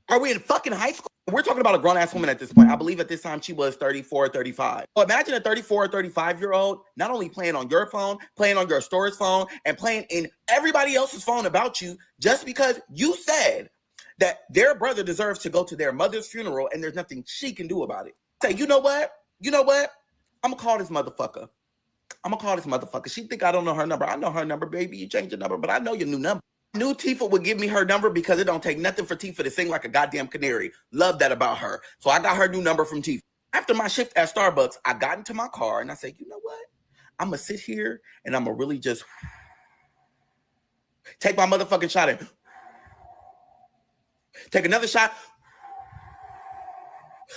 are we in fucking high school? We're talking about a grown-ass woman at this point. I believe at this time she was 34, 35. So imagine a 34 or 35-year-old not only playing on your phone, playing on your store's phone, and playing in everybody else's phone about you just because you said that their brother deserves to go to their mother's funeral and there's nothing she can do about it. Say, you know what? I'm going to call this motherfucker. She think I don't know her number. I know her number, baby. You changed your number, but I know your new number. Knew Tifa would give me her number because it don't take nothing for Tifa to sing like a goddamn canary. Love that about her. So I got her new number from Tifa. After my shift at Starbucks, I got into my car and I said, you know what? I'm going to sit here and I'm going to really just take my motherfucking shot and take another shot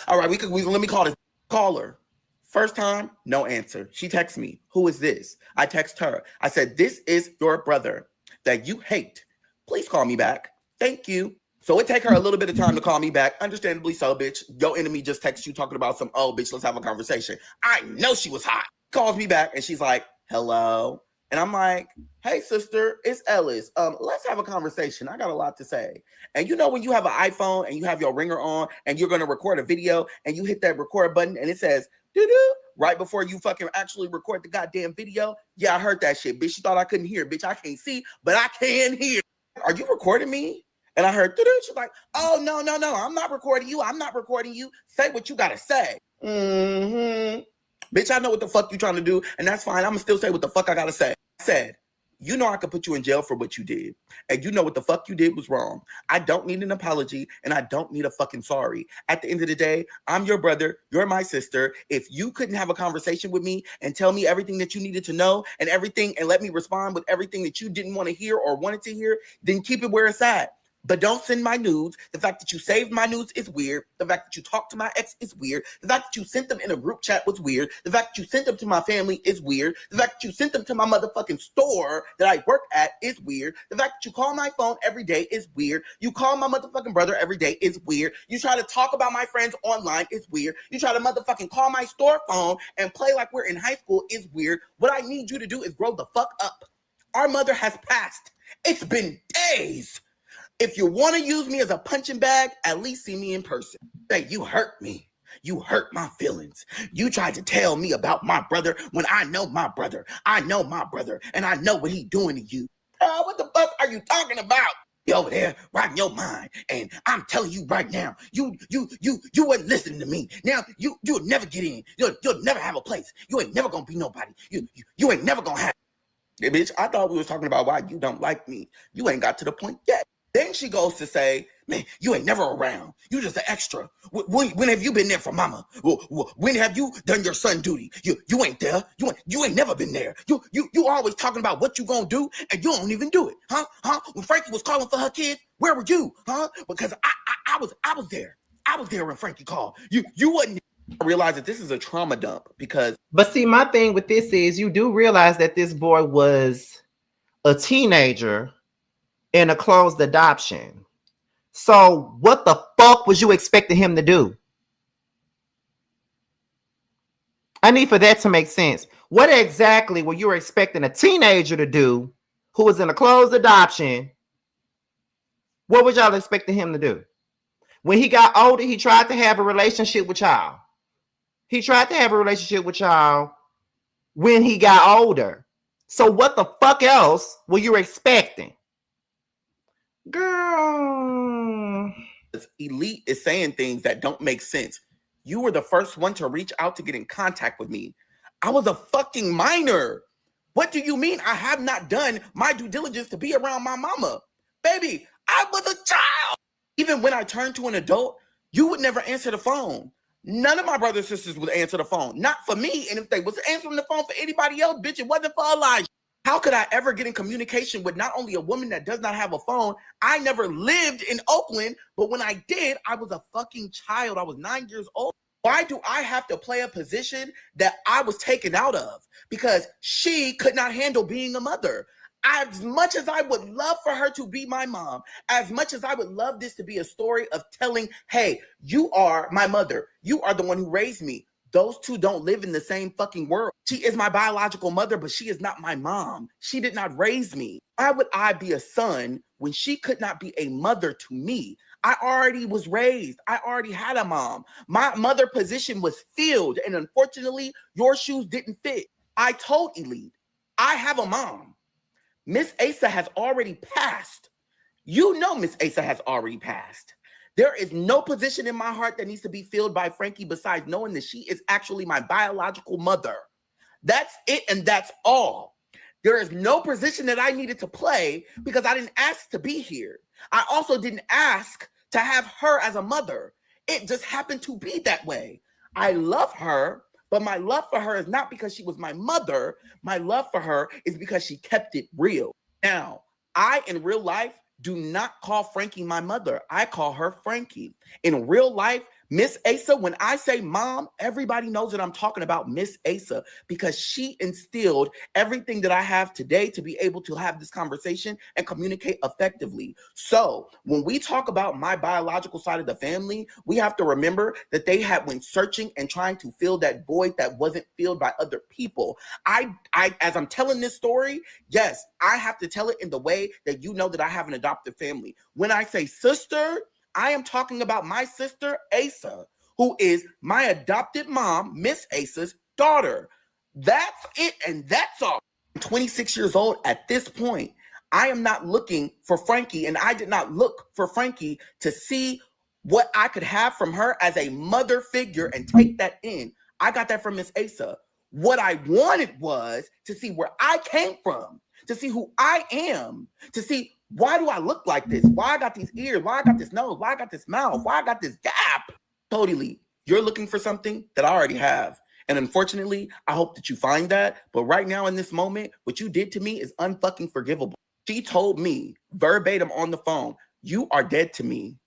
All right, let me call this caller. First time, no answer. She texts me, who is this? I text her. I said, this is your brother that you hate. Please call me back. Thank you. So it take her a little bit of time to call me back. Understandably so, bitch. Your enemy just texts you talking about some, oh, bitch, let's have a conversation. I know she was hot. Calls me back and she's like, hello. And I'm like, hey, sister, it's Ellis. Let's have a conversation. I got a lot to say. And you know when you have an iPhone and you have your ringer on and you're going to record a video and you hit that record button and it says, doo-doo, right before you fucking actually record the goddamn video? Yeah, I heard that shit, bitch. She thought I couldn't hear. Bitch, I can't see, but I can hear. Are you recording me? And I heard, doo-doo. She's like, oh, no. I'm not recording you. I'm not recording you. Say what you got to say. Mm-hmm. Bitch, I know what the fuck you trying to do, and that's fine. I'm going to still say what the fuck I got to say. I said, you know I could put you in jail for what you did, and you know what the fuck you did was wrong. I don't need an apology, and I don't need a fucking sorry. At the end of the day, I'm your brother. You're my sister. If you couldn't have a conversation with me and tell me everything that you needed to know and everything, and let me respond with everything that you didn't want to hear or wanted to hear, then keep it where it's at. But don't send my nudes. The fact that you saved my nudes is weird. The fact that you talked to my ex is weird. The fact that you sent them in a group chat was weird. The fact that you sent them to my family is weird. The fact that you sent them to my motherfucking store that I work at is weird. The fact that you call my phone every day is weird. You call my motherfucking brother every day is weird. You try to talk about my friends online is weird. You try to motherfucking call my store phone and play like we're in high school is weird. What I need you to do is grow the fuck up. Our mother has passed. It's been days. If you want to use me as a punching bag, at least see me in person. Say, you hurt me. You hurt my feelings. You tried to tell me about my brother when I know my brother. I know my brother, and I know what he's doing to you. What the fuck are you talking about? You over there riding your mind, and I'm telling you right now, you wasn't listening to me. Now you'll never get in. You'll never have a place. You ain't never gonna be nobody. You ain't never gonna have. Yeah, bitch, I thought we was talking about why you don't like me. You ain't got to the point yet. Then she goes to say, man, you ain't never around. You just an extra. When have you been there for mama? When have you done your son duty? You ain't there. You ain't never been there. You always talking about what you gonna do, and you don't even do it. Huh? When Frankie was calling for her kids, where were you? Huh? Because I was there. I was there when Frankie called. You wasn't. I realize that this is a trauma dump because.
But see, my thing with this is you do realize that this boy was a teenager in a closed adoption. So what the fuck was you expecting him to do? I need for that to make sense. What exactly were you expecting a teenager to do who was in a closed adoption? What was y'all expecting him to do? When he got older, he tried to have a relationship with y'all. He tried to have a relationship with y'all when he got older. So what the fuck else were you expecting? Girl.
Elite is saying things that don't make sense. You were the first one to reach out to get in contact with me. I was a fucking minor. What do you mean I have not done my due diligence to be around my mama? Baby, I was a child. Even when I turned to an adult, you would never answer the phone. None of my brothers and sisters would answer the phone. Not for me. And if they was answering the phone for anybody else, bitch, it wasn't for Elijah. How could I ever get in communication with not only a woman that does not have a phone? I never lived in Oakland, but when I did, I was a fucking child. I was 9 years old. Why do I have to play a position that I was taken out of? Because she could not handle being a mother. As much as I would love for her to be my mom, as much as I would love this to be a story of telling, hey, you are my mother. You are the one who raised me. Those two don't live in the same fucking world. She is my biological mother, but she is not my mom. She did not raise me. Why would I be a son when she could not be a mother to me? I already was raised. I already had a mom. My mother position was filled, and unfortunately, your shoes didn't fit. I told Elite, I have a mom. Miss Asa has already passed. You know Miss Asa has already passed. There is no position in my heart that needs to be filled by Frankie besides knowing that she is actually my biological mother. That's it, and that's all. There is no position that I needed to play because I didn't ask to be here. I also didn't ask to have her as a mother. It just happened to be that way. I love her, but my love for her is not because she was my mother. My love for her is because she kept it real. Now, I, in real life, do not call Frankie my mother. I call her Frankie. In real life, Miss Asa, when I say mom, everybody knows that I'm talking about Miss Asa because she instilled everything that I have today to be able to have this conversation and communicate effectively. So when we talk about my biological side of the family, we have to remember that they had went searching and trying to fill that void that wasn't filled by other people. I as I'm telling this story, yes, I have to tell it in the way that you know that I have an adoptive family. When I say sister, I am talking about my sister, Asa, who is my adopted mom, Miss Asa's daughter. That's it, and that's all. I'm 26 years old at this point. I am not looking for Frankie, and I did not look for Frankie to see what I could have from her as a mother figure and take that in. I got that from Miss Asa. What I wanted was to see where I came from, to see who I am, to see why do I look like this? Why I got these ears? Why I got this nose? Why I got this mouth? Why I got this gap? Totally. You're looking for something that I already have. And unfortunately, I hope that you find that. But right now in this moment, what you did to me is unfucking forgivable. She told me verbatim on the phone, you are dead to me.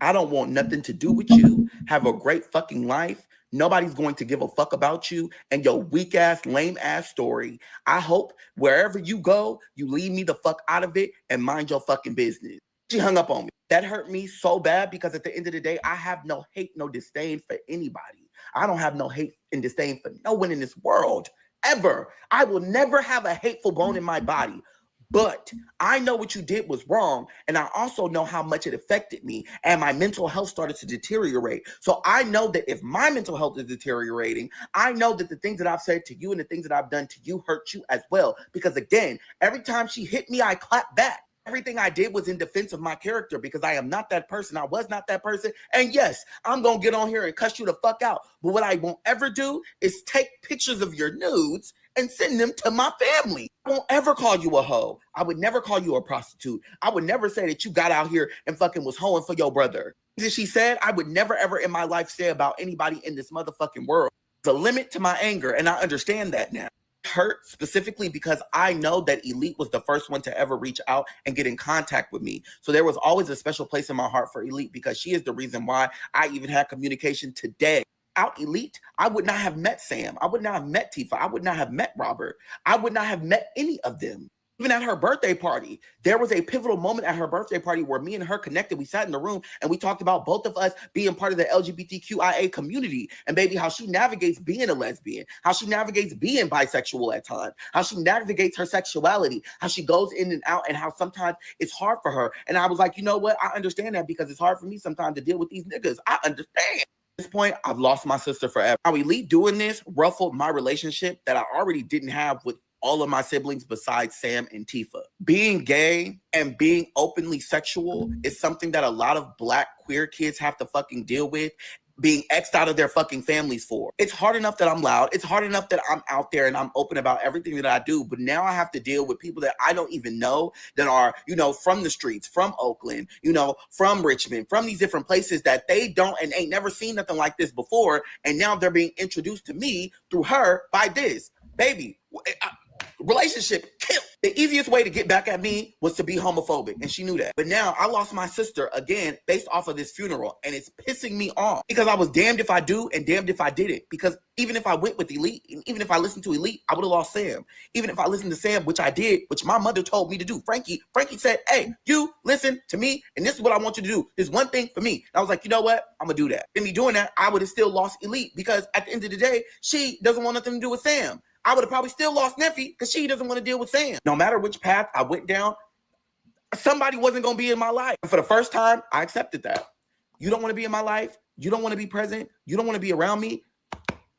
I don't want nothing to do with you. Have a great fucking life. Nobody's going to give a fuck about you and your weak ass, lame ass story. I hope wherever you go, you leave me the fuck out of it and mind your fucking business. She hung up on me. That hurt me so bad because at the end of the day, I have no hate, no disdain for anybody. I don't have no hate and disdain for no one in this world, ever. I will never have a hateful bone in my body. But I know what you did was wrong, and I also know how much it affected me, and my mental health started to deteriorate. So I know that if my mental health is deteriorating, I know that the things that I've said to you and the things that I've done to you hurt you as well. Because again, every time she hit me, I clapped back. Everything I did was in defense of my character because I am not that person. I was not that person. And yes, I'm going to get on here and cuss you the fuck out. But what I won't ever do is take pictures of your nudes and send them to my family. I won't ever call you a hoe. I would never call you a prostitute. I would never say that you got out here and fucking was hoeing for your brother. As she said, I would never ever in my life say about anybody in this motherfucking world. There's a limit to my anger, and I understand that now. Hurt specifically because I know that Elite was the first one to ever reach out and get in contact with me. So there was always a special place in my heart for Elite because she is the reason why I even had communication today. Out Elite, I would not have met Sam. I would not have met Tifa. I would not have met Robert. I would not have met any of them. Even at her birthday party, there was a pivotal moment at her birthday party where me and her connected. We sat in the room and we talked about both of us being part of the LGBTQIA community and baby, how she navigates being a lesbian, how she navigates being bisexual at times, how she navigates her sexuality, how she goes in and out and how sometimes it's hard for her. And I was like, you know what? I understand that because it's hard for me sometimes to deal with these niggas. I understand. At this point, I've lost my sister forever. How Elite doing this ruffled my relationship that I already didn't have with all of my siblings besides Sam and Tifa. Being gay and being openly sexual is something that a lot of Black queer kids have to fucking deal with, being X'd out of their fucking families for. It's hard enough that I'm loud. It's hard enough that I'm out there and I'm open about everything that I do. But now I have to deal with people that I don't even know that are, you know, from the streets, from Oakland, you know, from Richmond, from these different places that they don't and ain't never seen nothing like this before. And now they're being introduced to me through her by this. Baby, relationship killed. The easiest way to get back at me was to be homophobic, and she knew that. But now I lost my sister again based off of this funeral, and it's pissing me off because I was damned if I do and damned if I didn't. Because even if I went with Elite, even if I listened to Elite, I would have lost Sam. Even if I listened to Sam, which I did, which my mother told me to do. Frankie said, hey, you listen to me, and this is what I want you to do. There's one thing for me. And I was like, you know what? I'm going to do that. In me doing that, I would have still lost Elite because at the end of the day, she doesn't want nothing to do with Sam. I would have probably still lost Neffy because she doesn't want to deal with Sam. No matter which path I went down, somebody wasn't going to be in my life. And for the first time, I accepted that. You don't want to be in my life. You don't want to be present. You don't want to be around me.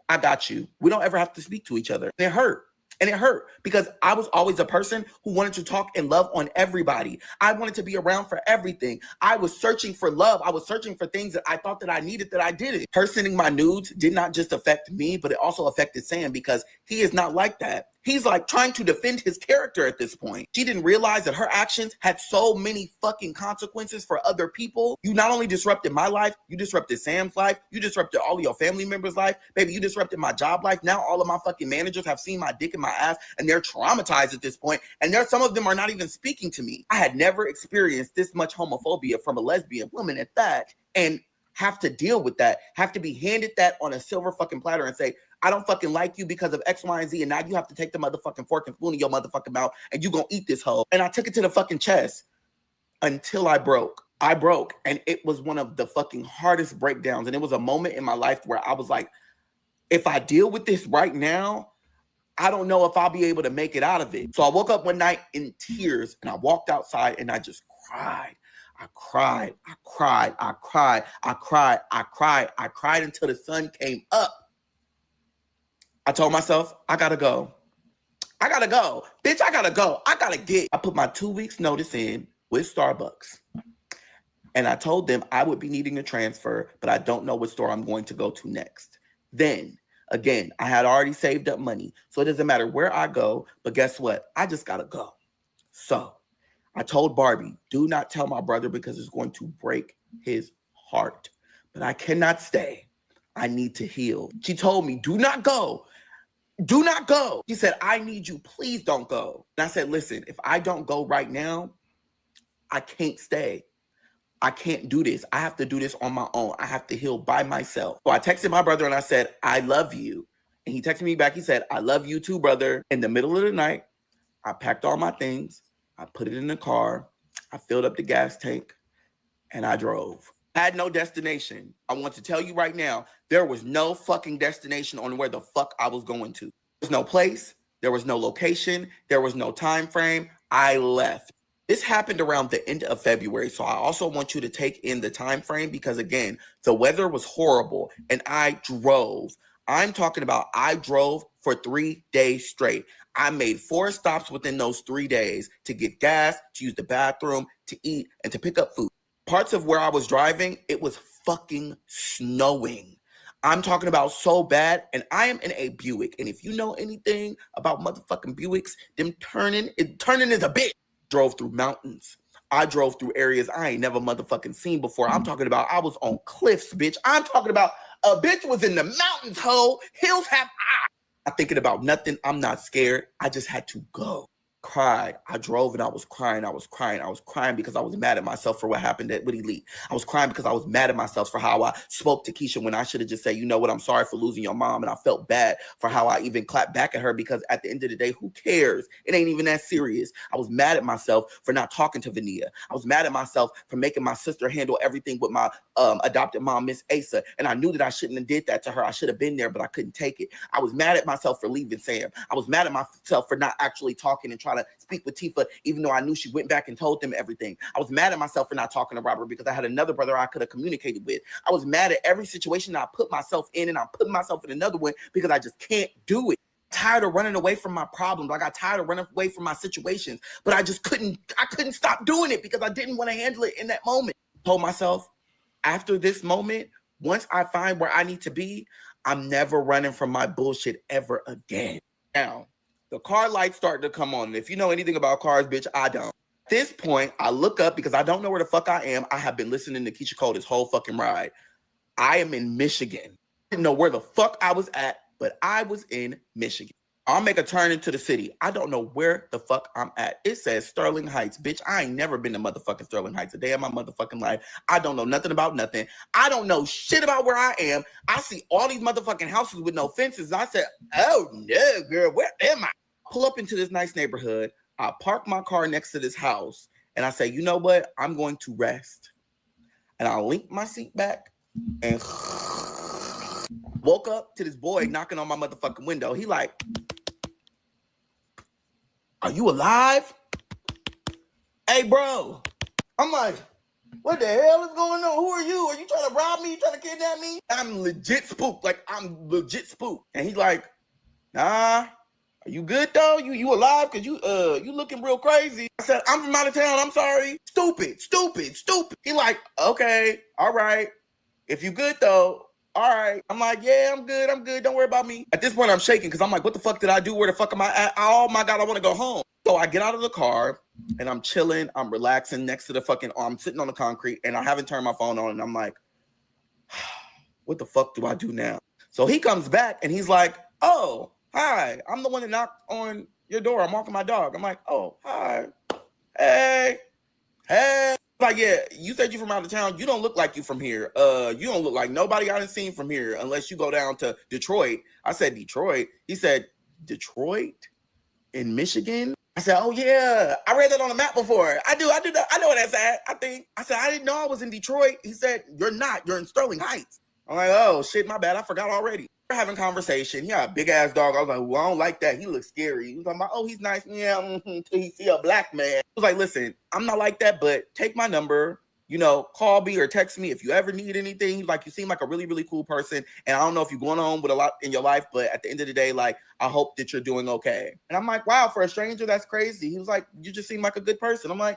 I got you. We don't ever have to speak to each other. And it hurt. And it hurt because I was always a person who wanted to talk and love on everybody. I wanted to be around for everything. I was searching for love. I was searching for things that I thought that I needed that I didn't. Her sending my nudes did not just affect me, but it also affected Sam because he is not like that. He's like trying to defend his character at this point. She didn't realize that her actions had so many fucking consequences for other people. You not only disrupted my life, you disrupted Sam's life, you disrupted all of your family members' life. Baby, you disrupted my job life. Now all of my fucking managers have seen my dick in my ass and they're traumatized at this point. And some of them are not even speaking to me. I had never experienced this much homophobia from a lesbian woman at that. And have to deal with that, have to be handed that on a silver fucking platter and say, I don't fucking like you because of X, Y, and Z, and now you have to take the motherfucking fork and spoon in your motherfucking mouth and you gonna eat this hoe. And I took it to the fucking chest until I broke. I broke, and it was one of the fucking hardest breakdowns. And it was a moment in my life where I was like, if I deal with this right now, I don't know if I'll be able to make it out of it. So I woke up one night in tears and I walked outside and I just cried. I cried until the sun came up. I told myself, I gotta go. I gotta go. Bitch, I gotta go. I gotta get. I put my 2 weeks notice in with Starbucks. And I told them I would be needing a transfer, but I don't know what store I'm going to go to next. Then, again, I had already saved up money. So it doesn't matter where I go, but guess what? I just gotta go. So I told Barbie, do not tell my brother because it's going to break his heart. But I cannot stay. I need to heal. She told me, do not go. Do not go. She said, I need you. Please don't go. And I said, listen, if I don't go right now, I can't stay. I can't do this. I have to do this on my own. I have to heal by myself. So I texted my brother and I said, I love you. And he texted me back. He said, I love you too, brother. In the middle of the night, I packed all my things. I put it in the car. I filled up the gas tank and I drove. I had no destination. I want to tell you right now, there was no fucking destination on where the fuck I was going to. There was no place. There was no location. There was no time frame. I left. This happened around the end of February. So I also want you to take in the time frame because, again, the weather was horrible and I drove. I'm talking about I drove for 3 days straight. I made 4 stops within those 3 days to get gas, to use the bathroom, to eat, and to pick up food. Parts of where I was driving, it was fucking snowing. I'm talking about so bad, and I am in a Buick. And if you know anything about motherfucking Buicks, them turning is a bitch. Drove through mountains. I drove through areas I ain't never motherfucking seen before. I'm talking about I was on cliffs, bitch. I'm talking about a bitch was in the mountains, ho. Hills have eyes. I'm thinking about nothing. I'm not scared. I just had to go. Cried. I drove and I was crying. I was crying because I was mad at myself for what happened at Woody Lee. I was crying because I was mad at myself for how I spoke to Keyshia when I should have just said, you know what, I'm sorry for losing your mom. And I felt bad for how I even clapped back at her because at the end of the day, who cares? It ain't even that serious. I was mad at myself for not talking to Vania. I was mad at myself for making my sister handle everything with my adopted mom, Miss Asa. And I knew that I shouldn't have did that to her. I should have been there, but I couldn't take it. I was mad at myself for leaving Sam. I was mad at myself for not actually talking and trying to speak with Tifa, even though I knew she went back and told them everything. I was mad at myself for not talking to Robert because I had another brother I could have communicated with. I was mad at every situation I put myself in, and I'm putting myself in another one because I just can't do it. Tired of running away from my problems. I got tired of running away from my situations, but I couldn't stop doing it because I didn't want to handle it in that moment. I told myself, after this moment, once I find where I need to be, I'm never running from my bullshit ever again. Now, the car lights started to come on. And if you know anything about cars, bitch, I don't. At this point, I look up because I don't know where the fuck I am. I have been listening to Keyshia Cole this whole fucking ride. I am in Michigan. I didn't know where the fuck I was at, but I was in Michigan. I'll make a turn into the city. I don't know where the fuck I'm at. It says Sterling Heights. Bitch, I ain't never been to motherfucking Sterling Heights a day in my motherfucking life. I don't know nothing about nothing. I don't know shit about where I am. I see all these motherfucking houses with no fences. I said, oh no, girl, where am I? Pull up into this nice neighborhood. I park my car next to this house. And I say, you know what? I'm going to rest. And I link my seat back and woke up to this boy knocking on my motherfucking window. He like, are you alive? Hey, bro. I'm like, what the hell is going on? Who are you? Are you trying to rob me? You trying to kidnap me? I'm legit spooked. Like, I'm legit spooked. And he's like, nah, are you good though? You alive? Cause you looking real crazy. I said, I'm from out of town. I'm sorry. Stupid. He like, okay, all right. If you good though, all right. I'm like, yeah, I'm good. Don't worry about me. At this point, I'm shaking because I'm like, what the fuck did I do? Where the fuck am I at? Oh my God, I want to go home. So I get out of the car and I'm chilling. I'm relaxing next to the fucking, I'm sitting on the concrete and I haven't turned my phone on. And I'm like, what the fuck do I do now? So he comes back and he's like, oh, hi. I'm the one that knocked on your door. I'm walking my dog. I'm like, oh, hi. Hey. Like, yeah, you said you from out of town. You don't look like you from here. You don't look like nobody I done seen from here unless you go down to Detroit. I said Detroit. He said Detroit in Michigan. I said, oh yeah, I read that on the map before. I do. I know what that's at. I think. I said I didn't know I was in Detroit. He said you're not. You're in Sterling Heights. I'm like, oh shit, my bad. I forgot already. We're having conversation. He had a big ass dog. I was like, well, I don't like that. He looks scary. He was talking about, oh, he's nice. Yeah, until he see a black man. I was like, listen, I'm not like that, but take my number. You know, call me or text me if you ever need anything. Like, you seem like a really, really cool person. And I don't know if you're going on with a lot in your life, but at the end of the day, like, I hope that you're doing okay. And I'm like, wow, for a stranger, that's crazy. He was like, you just seem like a good person. I'm like,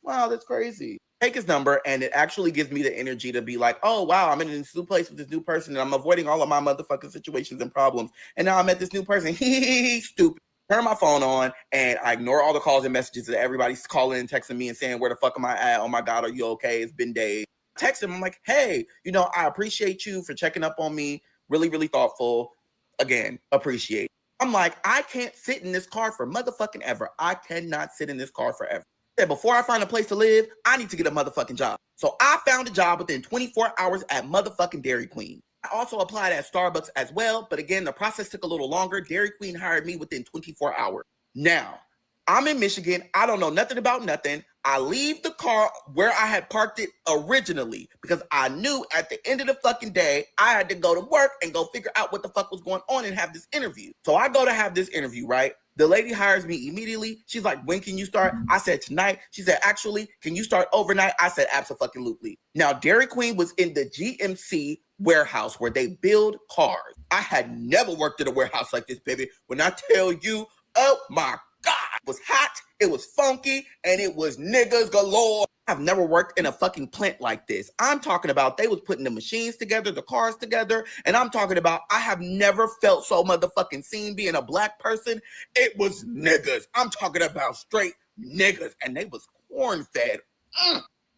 wow, that's crazy. Take his number, and it actually gives me the energy to be like, oh, wow, I'm in this new place with this new person, and I'm avoiding all of my motherfucking situations and problems. And now I met this new person. He's stupid. Turn my phone on, and I ignore all the calls and messages that everybody's calling and texting me and saying, where the fuck am I at? Oh my God, are you okay? It's been days. Text him. I'm like, hey, you know, I appreciate you for checking up on me. Really, really thoughtful. Again, appreciate. I'm like, I can't sit in this car for motherfucking ever. I cannot sit in this car forever. Before I find a place to live, I need to get a motherfucking job. So I found a job within 24 hours at motherfucking Dairy Queen. I also applied at Starbucks as well, but again, the process took a little longer. Dairy Queen hired me within 24 hours. Now, I'm in Michigan. I don't know nothing about nothing. I leave the car where I had parked it originally because I knew at the end of the fucking day, I had to go to work and go figure out what the fuck was going on and have this interview. So I go to have this interview, right? The lady hires me immediately. She's like, when can you start? I said, tonight. She said, actually, can you start overnight? I said, absolutely. Now, Dairy Queen was in the GMC warehouse where they build cars. I had never worked in a warehouse like this, baby. When I tell you, oh my God, it was hot, it was funky, and it was niggas galore. I've never worked in a fucking plant like this. I'm talking about they was putting the machines together, the cars together, and I'm talking about I have never felt so motherfucking seen being a black person. It was niggas. I'm talking about straight niggas, and they was corn-fed.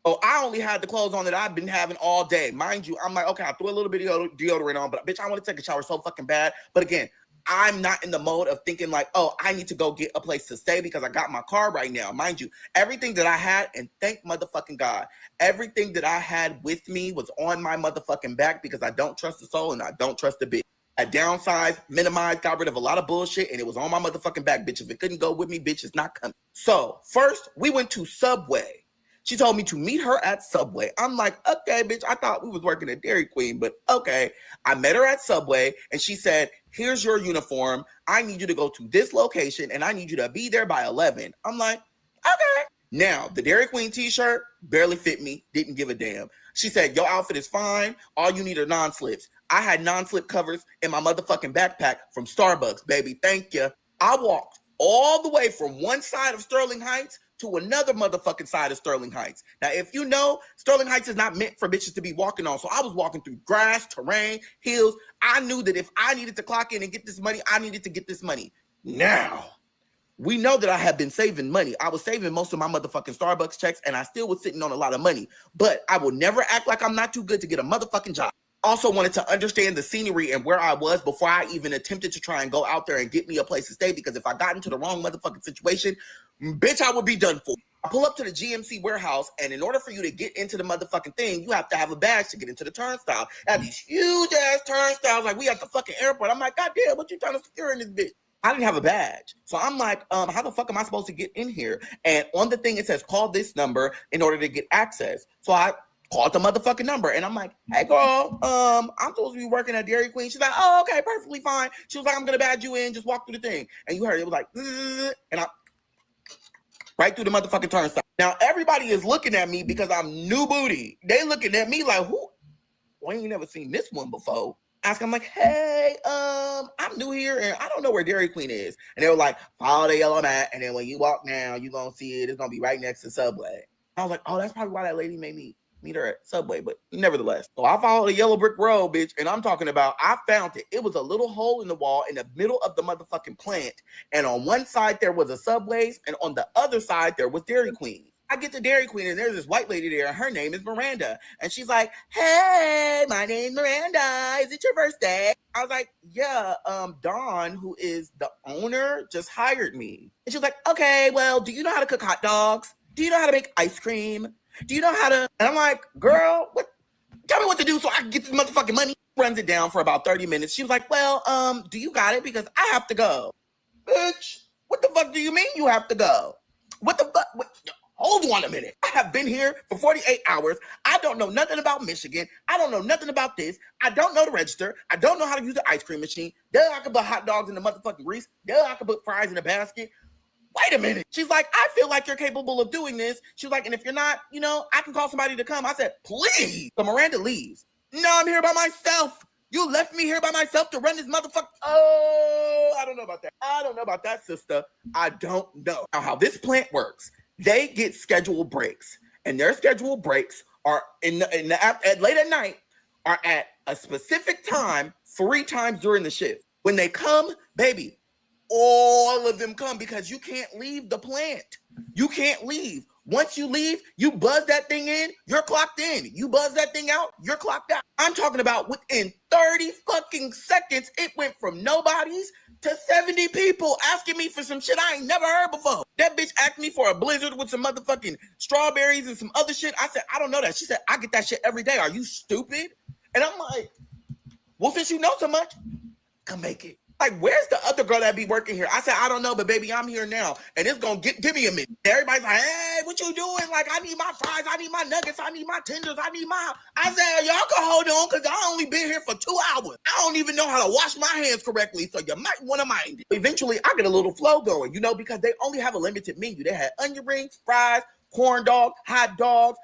Oh, I only had the clothes on that I've been having all day. Mind you, I'm like, okay, I threw a little bit of deodorant on, but bitch, I want to take a shower so fucking bad. But again, I'm not in the mode of thinking like, oh, I need to go get a place to stay because I got my car right now. Mind you, everything that I had, and thank motherfucking God, everything that I had with me was on my motherfucking back because I don't trust the soul and I don't trust the bitch. I downsized, minimized, got rid of a lot of bullshit, and it was on my motherfucking back, bitch. If it couldn't go with me, bitch, it's not coming. So first, we went to Subway. She told me to meet her at Subway. I'm like, okay, bitch, I thought we was working at Dairy Queen, but okay. I met her at Subway, and she said, here's your uniform. I need you to go to this location, and I need you to be there by 11. I'm like, okay. Now, the Dairy Queen t-shirt barely fit me, didn't give a damn. She said, your outfit is fine. All you need are non-slips. I had non-slip covers in my motherfucking backpack from Starbucks, baby. Thank you. I walked all the way from one side of Sterling Heights to another motherfucking side of Sterling Heights. Now, if you know, Sterling Heights is not meant for bitches to be walking on. So I was walking through grass, terrain, hills. I knew that if I needed to clock in and get this money, I needed to get this money. Now, we know that I have been saving money. I was saving most of my motherfucking Starbucks checks, and I still was sitting on a lot of money. But I will never act like I'm not too good to get a motherfucking job. Also wanted to understand the scenery and where I was before I even attempted to try and go out there and get me a place to stay, because if I got into the wrong motherfucking situation, bitch, I would be done for. I pull up to the GMC warehouse, and in order for you to get into the motherfucking thing, you have to have a badge to get into the turnstile. I have these huge ass turnstiles like we at the fucking airport. I'm like, God damn, what you trying to secure in this bitch? I didn't have a badge. So I'm like, how the fuck am I supposed to get in here? And on the thing, it says, call this number in order to get access. So I called the motherfucking number, and I'm like, hey girl, I'm supposed to be working at Dairy Queen. She's like, oh, okay, perfectly fine. She was like, I'm gonna badge you in, just walk through the thing. And you heard it was like, and I right through the motherfucking turnstile. Now everybody is looking at me because I'm new booty. They looking at me like, who? We ain't never seen this one before. I'm like, hey, I'm new here and I don't know where Dairy Queen is. And they were like, follow the yellow mat, and then when you walk down, you're gonna see it. It's gonna be right next to Subway. I was like, oh, that's probably why that lady made me meet her at Subway, but nevertheless. So I followed the yellow brick road, bitch, and I'm talking about, I found it. It was a little hole in the wall in the middle of the motherfucking plant, and on one side there was a Subway's, and on the other side there was Dairy Queen. I get to Dairy Queen, and there's this white lady there, and her name is Miranda, and she's like, hey, my name's Miranda. Is it your first day? I was like, yeah, Dawn, who is the owner, just hired me. And she was like, okay, well, do you know how to cook hot dogs? Do you know how to make ice cream? Do you know how to? And I'm like, girl, what? Tell me what to do so I can get this motherfucking money. Runs it down for about 30 minutes. She was like, well, do you got it? Because I have to go. Bitch, what the fuck do you mean you have to go? What the fuck? Hold on a minute. I have been here for 48 hours. I don't know nothing about Michigan. I don't know nothing about this. I don't know the register. I don't know how to use the ice cream machine. Duh, I can put hot dogs in the motherfucking grease. Duh, I can put fries in a basket. Wait a minute. She's like, I feel like you're capable of doing this. She was like, and if you're not, you know, I can call somebody to come. I said, please. So Miranda leaves. No, I'm here by myself. You left me here by myself to run this motherfucker. Oh, I don't know about that. I don't know about that, sister. I don't know. Now, how this plant works, they get scheduled breaks. And their scheduled breaks are late at night, are at a specific time 3 times during the shift. When they come, baby, all of them come because you can't leave the plant. You can't leave. Once you leave, you buzz that thing in, you're clocked in. You buzz that thing out, you're clocked out. I'm talking about within 30 fucking seconds, it went from nobodies to 70 people asking me for some shit I ain't never heard before. That bitch asked me for a blizzard with some motherfucking strawberries and some other shit. I said, I don't know that. She said, I get that shit every day. Are you stupid? And I'm like, well, since you know so much, come make it. Like, where's the other girl that be working here? I said, I don't know, but baby, I'm here now. And it's going to give me a minute. Everybody's like, hey, what you doing? Like, I need my fries. I need my nuggets. I need my tenders. I need my... I said, y'all can hold on because I only been here for 2 hours. I don't even know how to wash my hands correctly, so you might want to mind it. Eventually, I get a little flow going, you know, because they only have a limited menu. They had onion rings, fries, corn dogs, hot dogs,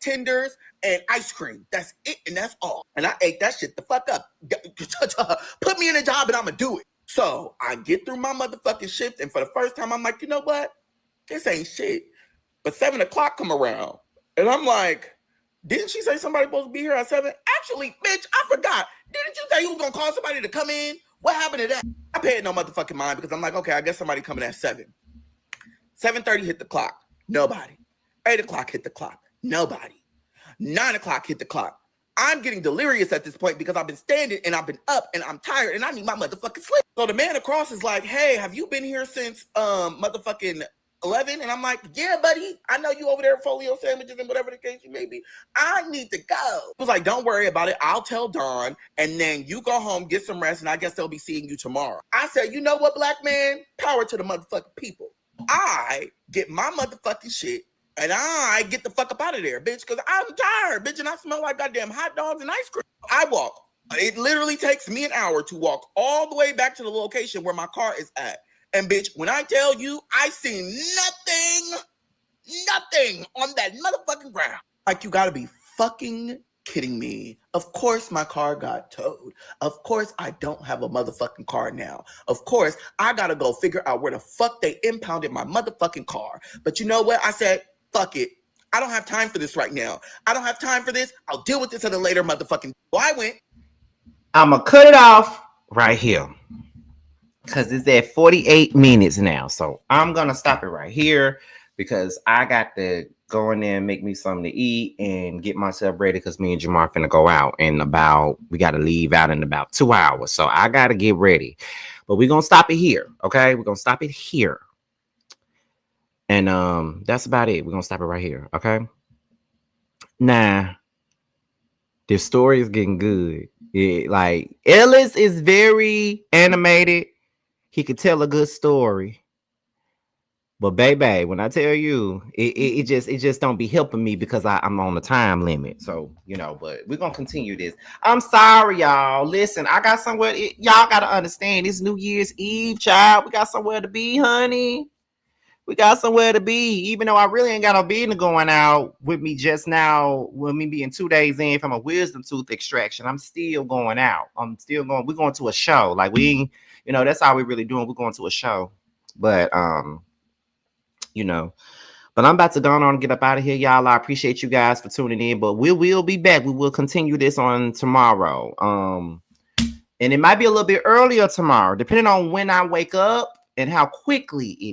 tenders, and ice cream. That's it, and that's all. And I ate that shit the fuck up. Put me in a job, and I'm gonna do it. So I get through my motherfucking shift, and for the first time, I'm like, you know what? This ain't shit. But 7 o'clock come around, and I'm like, didn't she say somebody supposed to be here at 7? Actually, bitch, I forgot. Didn't you say you was gonna call somebody to come in? What happened to that? I paid no motherfucking mind because I'm like, okay, I guess somebody coming at 7. 7:30 hit the clock. Nobody. 8 o'clock hit the clock. Nobody. 9 o'clock hit the clock. I'm getting delirious at this point because I've been standing and I've been up and I'm tired and I need my motherfucking sleep. So the man across is like, hey, have you been here since motherfucking 11? And I'm like, yeah, buddy. I know you over there folio sandwiches and whatever the case you may be. I need to go. He was like, don't worry about it. I'll tell Dawn and then you go home, get some rest, and I guess they'll be seeing you tomorrow. I said, you know what, black man? Power to the motherfucking people. I get my motherfucking shit and I get the fuck up out of there, bitch, because I'm tired, bitch, and I smell like goddamn hot dogs and ice cream. I walk. It literally takes me an hour to walk all the way back to the location where my car is at. And bitch, when I tell you, I see nothing on that motherfucking ground. Like, you gotta be fucking kidding me. Of course my car got towed. Of course I don't have a motherfucking car now. Of course I gotta go figure out where the fuck they impounded my motherfucking car. But you know what? I said, fuck it. I don't have time for this right now. I don't have time for this. I'll deal with this at a later motherfucking... So I went.
I'm gonna cut it off right here because it's at 48 minutes now. So I'm gonna stop it right here because I got to go in there and make me something to eat and get myself ready because me and Jamar finna go out in we got to leave out in about 2 hours. So I got to get ready. But we're going to stop it here, okay? We're going to stop it here. And that's about it. We're going to stop it right here, okay? Now, this story is getting good. Like, Ellis is very animated. He could tell a good story. But baby, when I tell you, it just don't be helping me because I'm on the time limit. So, you know, but we're going to continue this. I'm sorry, y'all. Listen, I got somewhere. Y'all got to understand, it's New Year's Eve, child. We got somewhere to be, honey. We got somewhere to be. Even though I really ain't got no business going out with me just now, with me being 2 days in from a wisdom tooth extraction, I'm still going out. We're going to a show. Like, we ain't, you know, that's all we're really doing. We're going to a show. But, you know, but I'm about to go on and get up out of here, y'all. I appreciate you guys for tuning in, but we will be back. We will continue this on tomorrow. And it might be a little bit earlier tomorrow, depending on when I wake up and how quickly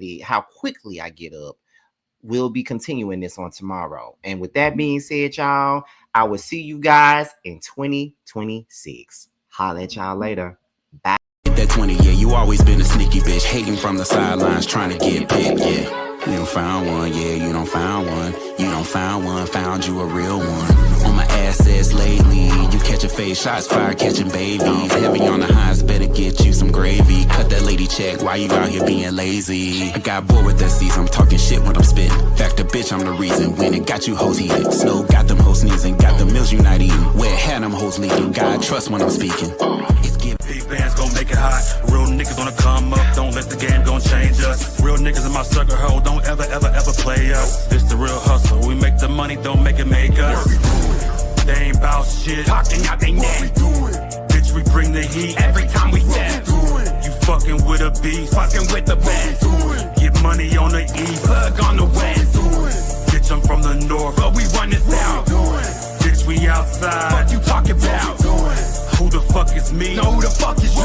I get up. We'll be continuing this on tomorrow. And with that being said, y'all, I will see you guys in 2026. Holla at y'all later. Bye.
That 20, yeah, you always been a sneaky bitch, hating from the sidelines, trying to get paid, yeah. You don't found one, yeah, you don't found one. You don't found one, found you a real one. On my assets lately, you catching face shots, fire catching babies. Heavy on the highs, better get you some gravy. Cut that lady check, why you out here being lazy? I got bored with that season, I'm talking shit when I'm spitting. Fact the bitch, I'm the reason. When it got you hoes heated. Snow got them hoes sneezing, got the meals you not eating. Where had them hoes leaking, God trust when I'm speaking. It's giving.
Big bands gon' make it hot. Real niggas gonna come up, don't let the game gon' change us. Real niggas in my sucker hole, don't ever, ever, ever play us. This the real hustle, we make the money, don't make it make us. They ain't bout shit, talking out they neck. Bitch, we bring the heat every time we step. You fucking with a beast, fucking with the best. Get money on the east, plug on the west. Bitch, I'm from the north, but we run it south. Bitch, we outside, what you talking about? Who the fuck is me? No, who the fuck is you?